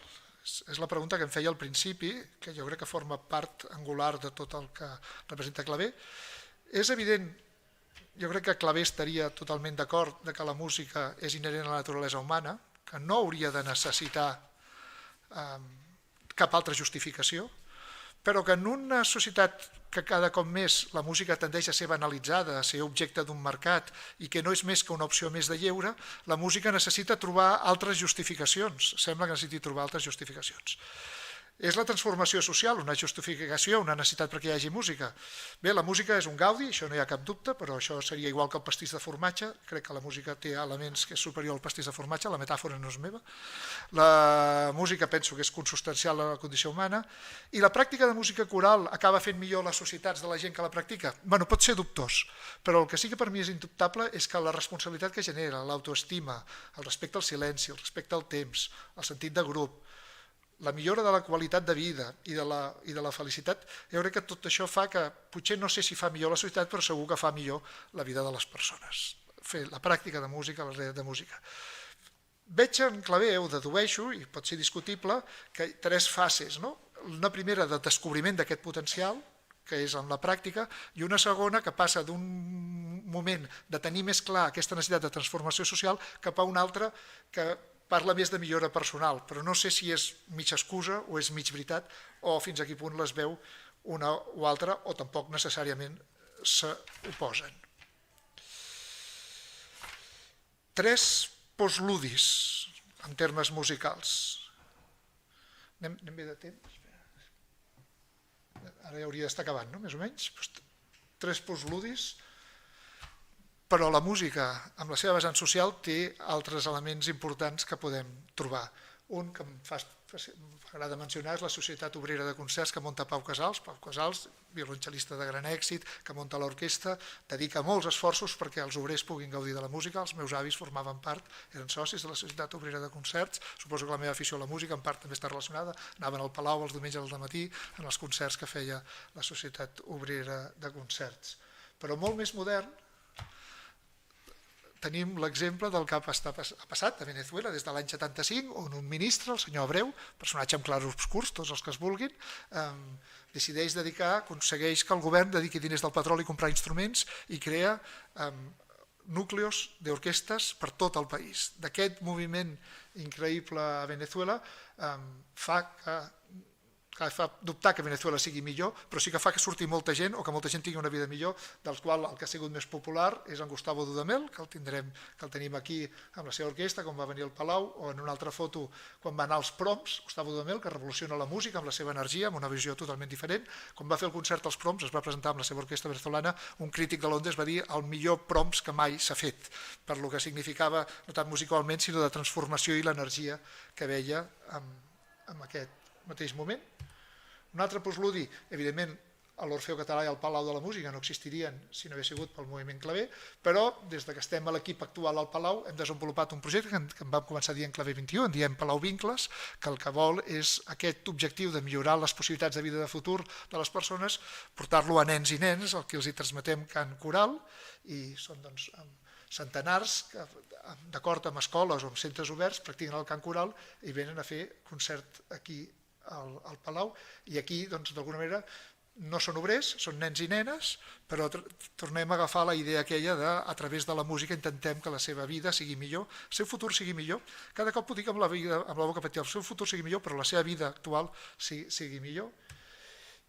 És la pregunta que em feia al principi, que jo crec que forma part angular de tot el que representa Claver. És evident, jo crec que Claver estaria totalment d'acord que la música és inherent a la naturalesa humana, que no hauria de necessitar cap altra justificació, però que en una societat que cada cop més la música tendeix a ser banalitzada, a ser objecte d'un mercat i que no és més que una opció més de lleure, la música necessita trobar altres justificacions, sembla que necessiti trobar altres justificacions. És la transformació social, una justificació, una necessitat perquè hi hagi música. Bé, la música és un gaudi, això no hi ha cap dubte, però això seria igual que el pastís de formatge. Crec que la música té elements que és superior al pastís de formatge, la metàfora no és meva. La música penso que és consubstancial a la condició humana i la pràctica de música coral acaba fent millor les societats de la gent que la practica? Bé, pot ser dubtós, però el que sí que per mi és indubtable és que la responsabilitat que genera, l'autoestima, el respecte al silenci, el respecte al temps, el sentit de grup, la millora de la qualitat de vida i de la felicitat, jo crec que tot això fa que, potser no sé si fa millor la societat, però segur que fa millor la vida de les persones. Fer la pràctica de música, la realitat de música. Veig en Claver, ho dedueixo, i pot ser discutible, que hi ha 3 fases. Una primera de descobriment d'aquest potencial, que és en la pràctica, i una segona que passa d'un moment de tenir més clar aquesta necessitat de transformació social cap a un altre que parla més de millora personal, però no sé si és mitja excusa o és mig veritat o fins a quin punt les veu una o altra o tampoc necessàriament s'oposen. 3 postludis en termes musicals. Anem bé de temps? Ara ja hauria d'estar acabant, no? Més o menys. 3 postludis, però la música, amb la seva vessant social, té altres elements importants que podem trobar. Un que m'agrada mencionar és la Societat Obrera de Concerts que munta Pau Casals. Pau Casals, violoncel·lista de gran èxit, que munta l'orquestra, dedica molts esforços perquè els obrers puguin gaudir de la música. Els meus avis formaven part, eren socis de la Societat Obrera de Concerts. Suposo que la meva afició a la música en part també està relacionada. Anaven al Palau els diumenges al matí en els concerts que feia la Societat Obrera de Concerts. Però molt més modern, tenim l'exemple del que ha passat a Venezuela des de l'any 75, on un ministre, el senyor Abreu, personatge amb clarobscurs, tots els que es vulguin, decideix aconsegueix que el govern dediqui diners del petroli a comprar instruments i crea núcleos d'orquestes per tot el país. D'aquest moviment increïble a Venezuela fa dubtar que Venezuela sigui millor, però sí que fa que surti molta gent o que molta gent tingui una vida millor, dels quals el que ha sigut més popular és en Gustavo Dudamel, que el tenim aquí amb la seva orquestra, quan va venir al Palau, o en una altra foto quan va anar als Proms, Gustavo Dudamel, que revoluciona la música amb la seva energia, amb una visió totalment diferent. Quan va fer el concert als Proms, es va presentar amb la seva orquestra venezolana, un crític de Londres va dir el millor Proms que mai s'ha fet, per lo que significava no tant musicalment, sinó de transformació i l'energia que veia en aquest mateix moment. Un altre postludi, evidentment, l'Orfeo Català i el Palau de la Música no existirien si no hagués sigut pel moviment claver, però des que estem a l'equip actual al Palau hem desenvolupat un projecte que en vam començar dient Claver 21, en diem Palau Vincles, que el que vol és aquest objectiu de millorar les possibilitats de vida de futur de les persones, portar-lo a nens i nenes, el que els hi transmetem cant coral, i són centenars que, d'acord amb escoles o amb centres oberts, practiquen el cant coral i venen a fer concert aquí al Palau, i aquí d'alguna manera no són obrers, són nens i nenes, però tornem a agafar la idea aquella de a través de la música intentem que la seva vida sigui millor, el seu futur sigui millor. Cada cop ho dic amb la boca petita, el seu futur sigui millor, però la seva vida actual sigui millor.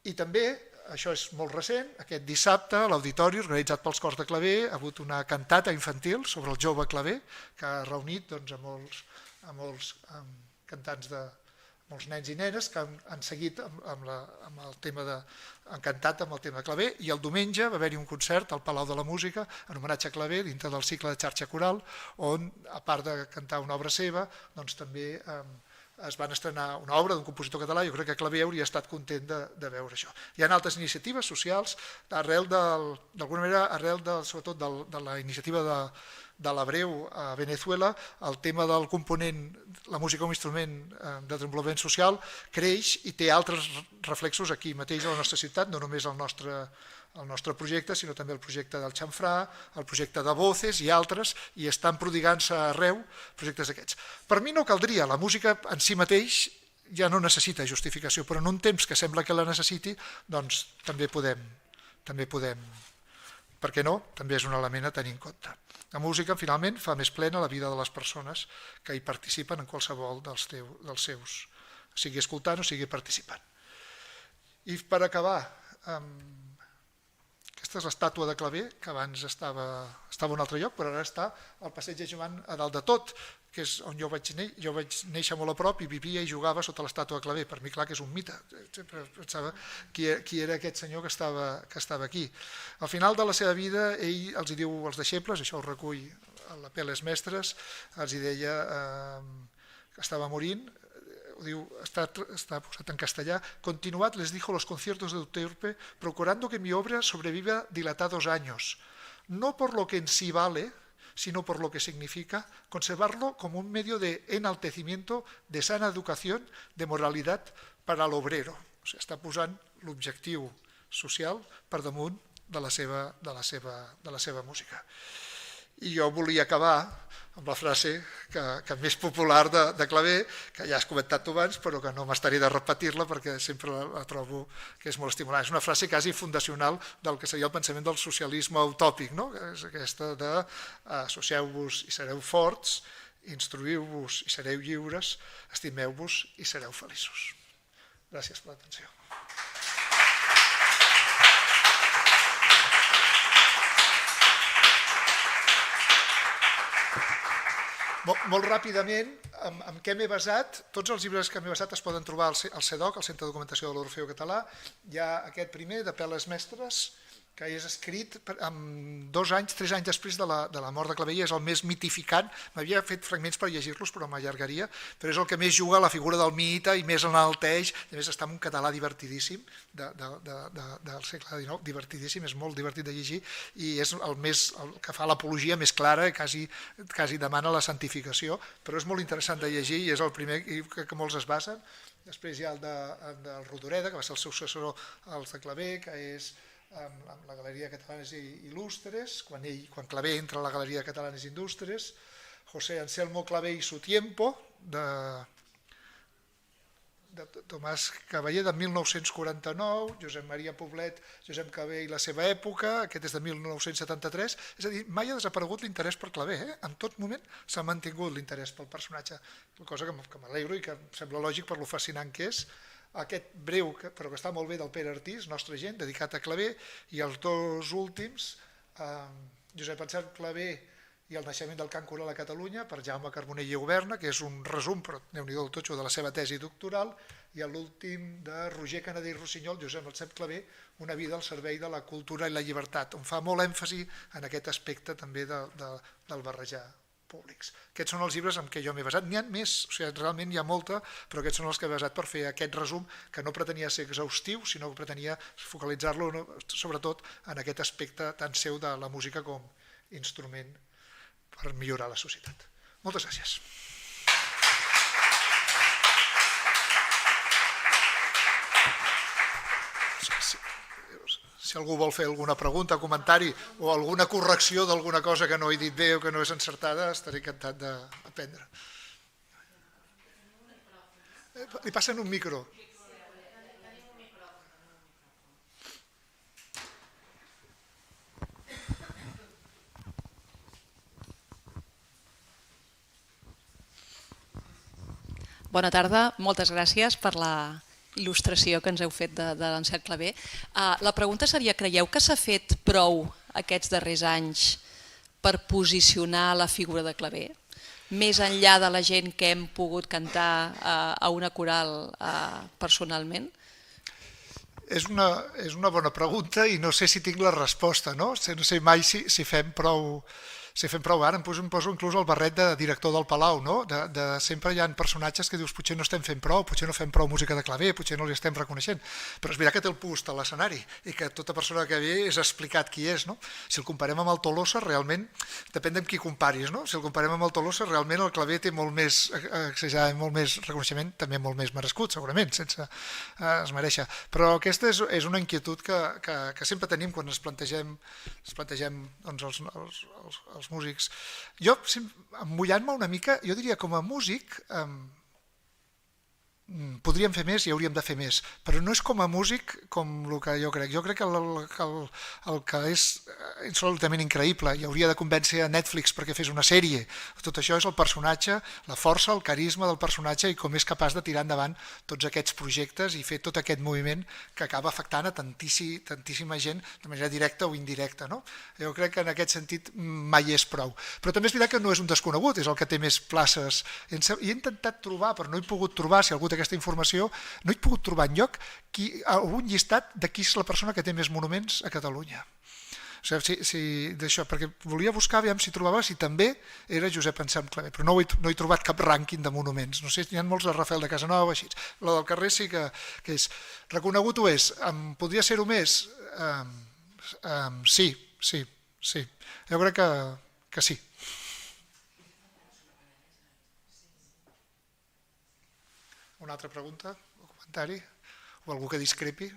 I també, això és molt recent, aquest dissabte a l'Auditori, organitzat pels Cors de Claver, ha hagut una cantata infantil sobre el jove claver, que ha reunit a molts cantants molts nens i nenes que han seguit amb el tema encantat amb el tema de claver, i el diumenge va haver-hi un concert al Palau de la Música en homenatge a Claver dintre del cicle de xarxa coral, on a part de cantar una obra seva també es van estrenar una obra d'un compositor català. Jo crec que Claver hauria estat content de veure això. Hi ha altres iniciatives socials d'alguna manera sobretot de la iniciativa de l'Abreu a Venezuela. El tema del component, la música com a instrument de desenvolupament social, creix i té altres reflexos aquí mateix a la nostra ciutat, no només el nostre projecte, sinó també el projecte del Xamfrà, el projecte de Voces i altres, i estan prodigant-se arreu projectes d'aquests. Per mi no caldria, la música en si mateix ja no necessita justificació, però en un temps que sembla que la necessiti, doncs també podem, per què no? També és un element a tenir en compte. La música, finalment, fa més plena la vida de les persones que hi participen en qualsevol dels seus, sigui escoltant o sigui participant. I per acabar, aquesta és l'estàtua de Claver, que abans estava a un altre lloc, però ara està al passeig de Joan a dalt de tot, que és on jo vaig néixer molt a prop i vivia i jugava sota l'estàtua de Claver. Per mi, clar, que és un mite. Sempre pensava qui era aquest senyor que estava aquí. Al final de la seva vida, ell els diu als deixebles, això ho recull a la Peles Mestres, els deia que estava morint, está posat en castellà: continuad, les dijo, los conciertos de Euterpe, procurando que mi obra sobreviva dilatados años, no por lo que en sí vale, sino por lo que significa, conservarlo como un medio de enaltecimiento, de sana educación, de moralidad para el obrero. O sigui, està posant l'objectiu social per damunt de la seva música. I jo volia acabar amb la frase que més popular de Claver, que ja has comentat abans, però que no m'estaré de repetir-la perquè sempre la trobo que és molt estimulant. És una frase quasi fundacional del que seria el pensament del socialisme utòpic, no? És aquesta de associeu-vos i sereu forts instruïu-vos i sereu lliures, estimeu-vos i sereu feliços. Gràcies per l'atenció. Molt ràpidament, en què m'he basat? Tots els llibres que m'he basat es poden trobar al CEDOC, al Centre de Documentació de l'Orfeó Català. Hi ha aquest primer, de Peles Mestres, que és escrit 2 anys, 3 anys després de la mort de Clavell, és el més mitificant. M'havia fet fragments per llegir-los, però m'allargaria, però és el que més juga a la figura del mite i més enalteix, i a més està en un català divertidíssim del segle XIX, divertidíssim, és molt divertit de llegir, i és el que fa l'apologia més clara, quasi demana la santificació, però és molt interessant de llegir i és el primer que molts es basen. Després hi ha el del Rodoreda, que va ser el successor als de Clavé, que és amb la Galeria Catalanes Il·lustres, quan Clavé entra a la Galeria Catalanes Il·lustres, José Anselmo Clavé y su tiempo, de Tomàs Cavaller, de 1949, Josep Maria Poblet, Josep Clavé i la seva època, aquest és de 1973, és a dir, mai ha desaparegut l'interès per Clavé, en tot moment s'ha mantingut l'interès pel personatge, cosa que m'alegro i que em sembla lògic per lo fascinant que és. Aquest breu, però que està molt bé, del Pere Artís, Nostra gent, dedicat a Clavé, i els 2 últims, Josep Anselm Clavé i el naixement del cant coral a Catalunya, per Jaume Carbonell i Auberna, que és un resum, però Déu-n'hi-do el totxo, de la seva tesi doctoral, i l'últim de Roger Canader i Rossinyol, Josep Anselm Clavé, Una vida al servei de la cultura i la llibertat, on fa molt èmfasi en aquest aspecte també del barrejar públics. Aquests són els llibres en què jo m'he basat. N'hi ha més, realment hi ha molta, però aquests són els que he basat per fer aquest resum, que no pretenia ser exhaustiu, sinó que pretenia focalitzar-lo sobretot en aquest aspecte tan seu de la música com instrument per millorar la societat. Moltes gràcies. Si algú vol fer alguna pregunta, comentari o alguna correcció d'alguna cosa que no he dit bé o que no és encertada, estaré encantat d'aprendre. Li passen un micro. Bona tarda, moltes gràcies per la il·lustració que ens heu fet de l'Encert Clavé. La pregunta seria, creieu que s'ha fet prou aquests darrers anys per posicionar la figura de Clavé? Més enllà de la gent que hem pogut cantar a una coral personalment? És una bona pregunta i no sé si tinc la resposta, no? No sé mai si fem prou... Ara em poso inclús el barret de director del Palau, no? Sempre hi ha personatges que dius potser no estem fent prou, potser no fem prou música de Clavé, potser no li estem reconeixent, però és veritat que té el pust a l'escenari i que tota persona que ve és explicat qui és, no? Si el comparem amb el Tolosa, realment, depèn amb qui comparis, no? Si el comparem amb el Tolosa, realment el Clavé té molt més reconeixement, també molt més merescut, segurament, sense es mereixer. Però aquesta és una inquietud que sempre tenim quan ens plantegem els músics. Jo, emmullant-me una mica, jo diria com a músic podríem fer més i hauríem de fer més, però no és com a músic com el que jo crec. Jo crec que el que és absolutament increïble i hauria de convèncer a Netflix perquè fes una sèrie, tot això és el personatge, la força, el carisma del personatge i com és capaç de tirar endavant tots aquests projectes i fer tot aquest moviment que acaba afectant a tantíssima gent de manera directa o indirecta. No? Jo crec que en aquest sentit mai és prou. Però també és veritat que no és un desconegut, és el que té més places. I he intentat trobar, però no he pogut trobar, si algú té aquesta informació, no he pogut trobar enlloc algun llistat de qui és la persona que té més monuments a Catalunya. Perquè volia buscar si trobava si també era Josep Anselm Clavé, però no he trobat cap rànquing de monuments. No sé, n'hi ha molts de Rafael de Casanova, així. La del carrer sí que és. Reconegut ho és. Podria ser-ho més? Sí. Jo crec que sí. Una altra pregunta o comentari? O algú que discrepi?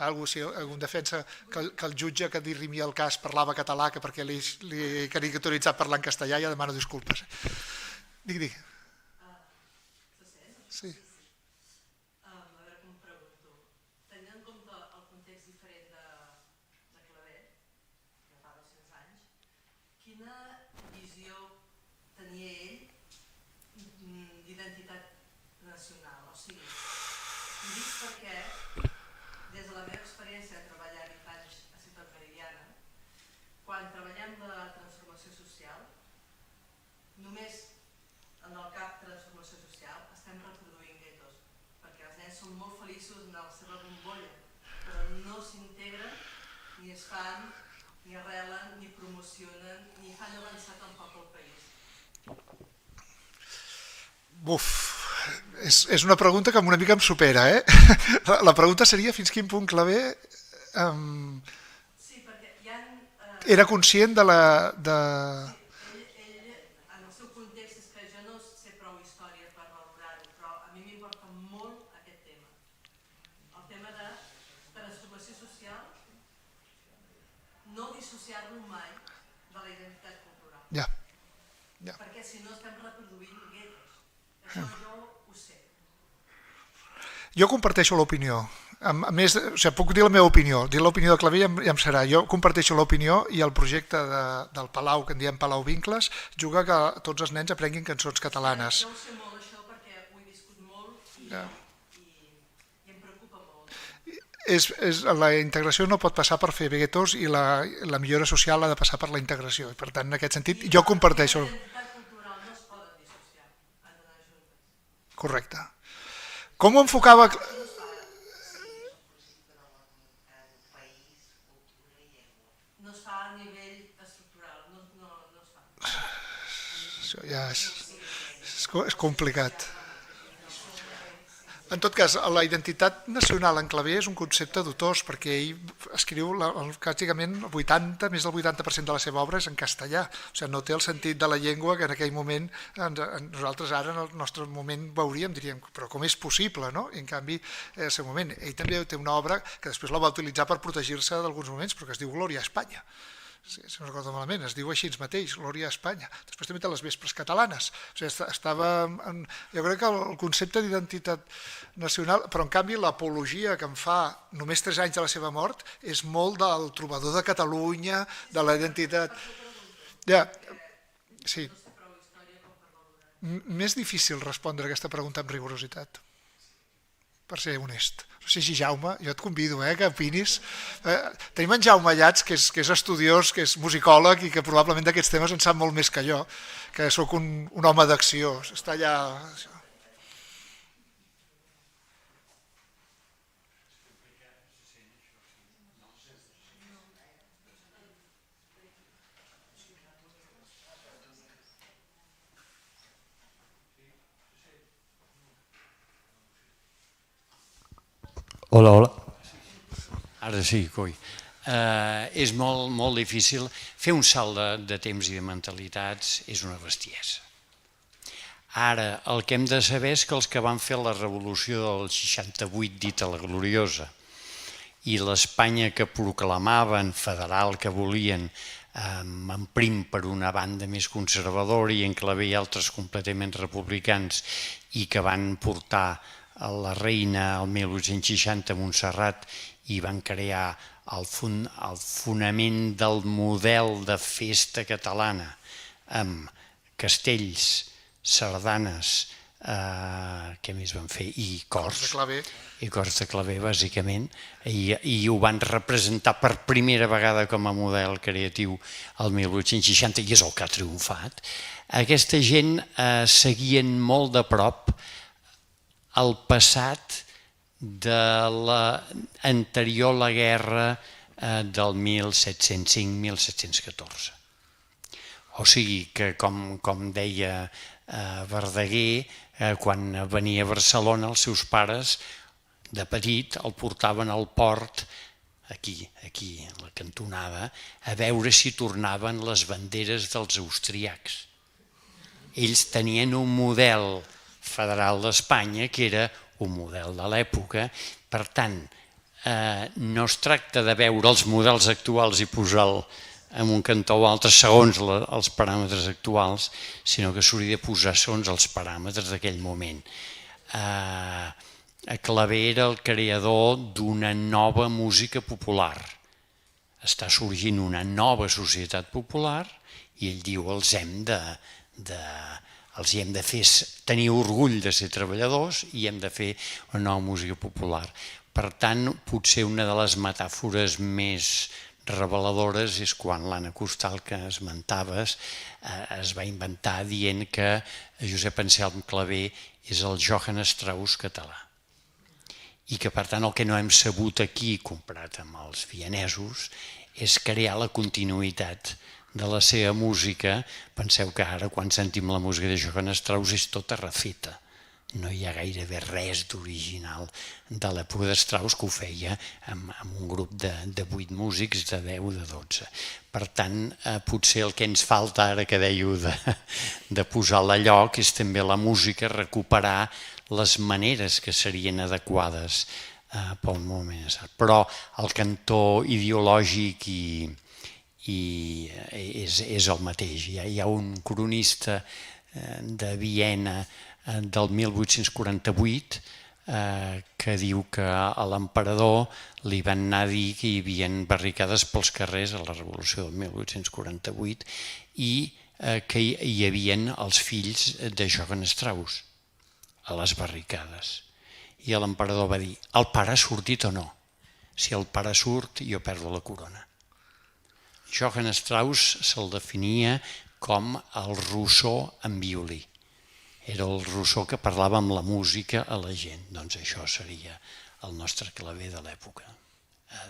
Algun defensa que el jutge que dirimia el cas parlava català que perquè li he caricaturitzat parlant castellà, ja demano disculpes. Digui. Sí. A veure com pregunto. Tenint en compte el context diferent de Clavé, de fa 200 anys, quina visió parlem de transformació social, només en el cap transformació social estem reproduint guetos, perquè els nens són molt feliços en la seva bombolla, però no s'integren, ni es fan, ni arrelen, ni promocionen, ni fan avançar tampoc el país. Buf, és una pregunta que una mica em supera, eh? La pregunta seria fins quin punt Clavé Sí, perquè hi ha... era conscient de la... Ell, en el seu context, és que jo no sé prou història per valorar-ho, però a mi m'importa molt aquest tema. El tema de transformació social, no dissociar-lo mai de la identitat cultural. Ja. Perquè si no estem reproduint guetos. Això jo ho sé. Jo comparteixo l'opinió. A més, puc dir la meva opinió, dir l'opinió de Clavé ja em serà. Jo comparteixo l'opinió i el projecte del Palau, que en diem Palau Vincles, juga que tots els nens aprenguin cançons catalanes. Jo ho sé molt això perquè ho he viscut molt i em preocupa molt. La integració no pot passar per fer guetos i la millora social ha de passar per la integració. Per tant, en aquest sentit, jo comparteixo... La identitat cultural no es poden dissociar, han d'anar juntes. Correcte. Com ho enfocava... No es fa a nivell estructural, no es fa. Això ja és complicat. En tot cas, la identitat nacional en Clavé és un concepte d'autors, perquè ell escriu pràcticament més del 80% de la seva obra és en castellà. O sigui, no té el sentit de la llengua que en aquell moment, nosaltres ara en el nostre moment veuríem, diríem, però com és possible, no? I en canvi, en el seu moment, ell també té una obra que després la va utilitzar per protegir-se d'alguns moments, però que es diu Glòria a Espanya. Si no recordo malament, es diu així mateix, Glòria a Espanya. Després també té les vespres catalanes. O sigui, jo crec que el concepte d'identitat nacional, però en canvi l'apologia que en fa només 3 anys de la seva mort és molt del trobador de Catalunya, de la identitat... Ja, sí. M'és difícil respondre a aquesta pregunta amb rigorositat, per ser honest. No sé si Jaume, jo et convido que opinis. Tenim en Jaume Llats, que és estudiós, que és musicòleg i que probablement d'aquests temes en sap molt més que jo, que sóc un home d'acció. Està allà... Hola, hola. Ara sí, coi. És molt difícil. Fer un salt de temps i de mentalitats és una bestiesa. Ara, el que hem de saber és que els que van fer la revolució del 68 dita la gloriosa i l'Espanya que proclamaven federal que volien en prim per una banda més conservadora i en Clavé i altres completament republicans i que van portar la reina el 1860 a Montserrat i van crear el fonament del model de festa catalana amb castells, sardanes, què més van fer? I cors de Clavé, bàsicament, i ho van representar per primera vegada com a model creatiu el 1860 i és el que ha triomfat. Aquesta gent seguien molt de prop el passat de l'anterior a la guerra del 1705-1714. O sigui que, com deia Verdaguer, quan venia a Barcelona els seus pares de petit el portaven al port, aquí a la cantonada, a veure si tornaven les banderes dels austríacs. Ells tenien un model federal d'Espanya, que era un model de l'època. Per tant, no es tracta de veure els models actuals i posar-lo en un cantó o altre segons els paràmetres actuals, sinó que s'hauria de posar segons els paràmetres d'aquell moment. Clavé era el creador d'una nova música popular. Està sorgint una nova societat popular i ell diu els hem de fer tenir orgull de ser treballadors i hem de fer una nova música popular. Per tant, potser una de les metàfores més reveladores és quan l'Anna Costal, que esmentaves, es va inventar dient que Josep Anselm Clavé és el Johann Strauss català. I que, per tant, el que no hem sabut aquí, comparat amb els vienesos, és crear la continuïtat de la seva música. Penseu que ara, quan sentim la música de Johann Strauss, és tota refeta. No hi ha gairebé res d'original de l'època de Strauss, que ho feia amb un grup de 8 músics, de 10, de 12. Per tant, potser el que ens falta ara, que dèieu de posar-la a lloc, és també la música, recuperar les maneres que serien adequades pel moment. Però el cantó ideològic és el mateix. Hi ha un cronista de Viena del 1848 que diu que a l'emperador li van anar a dir que hi havia barricades pels carrers a la revolució del 1848 i que hi havia els fills de Johann Strauss a les barricades. I l'emperador va dir: el pare ha sortit o no? Si el pare surt, jo perdo la corona. Johann Strauss se'l definia com el Rousseau en violí. Era el Rousseau que parlava amb la música a la gent. Doncs això seria el nostre Clavé de l'època.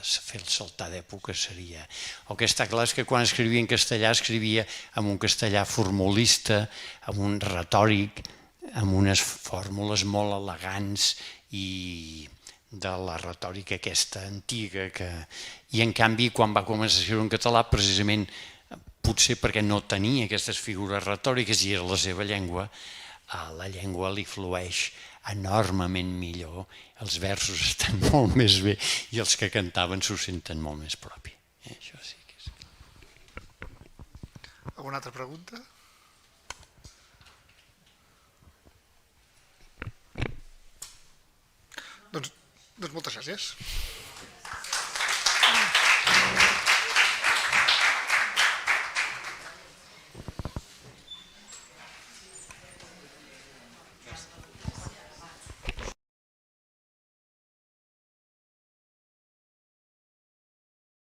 Fer el saltar d'època seria... El que està clar és que quan escrivia en castellà escrivia amb un castellà formulista, amb un retòric, amb unes fórmules molt elegants i de la retòrica aquesta antiga. I en canvi, quan va començar a escriure en català, precisament potser perquè no tenia aquestes figures retòriques i era la seva llengua, la llengua li flueix enormement millor, els versos estan molt més bé i els que cantaven s'ho senten molt més propi. Això sí que és... Alguna altra pregunta? Doncs moltes gràcies.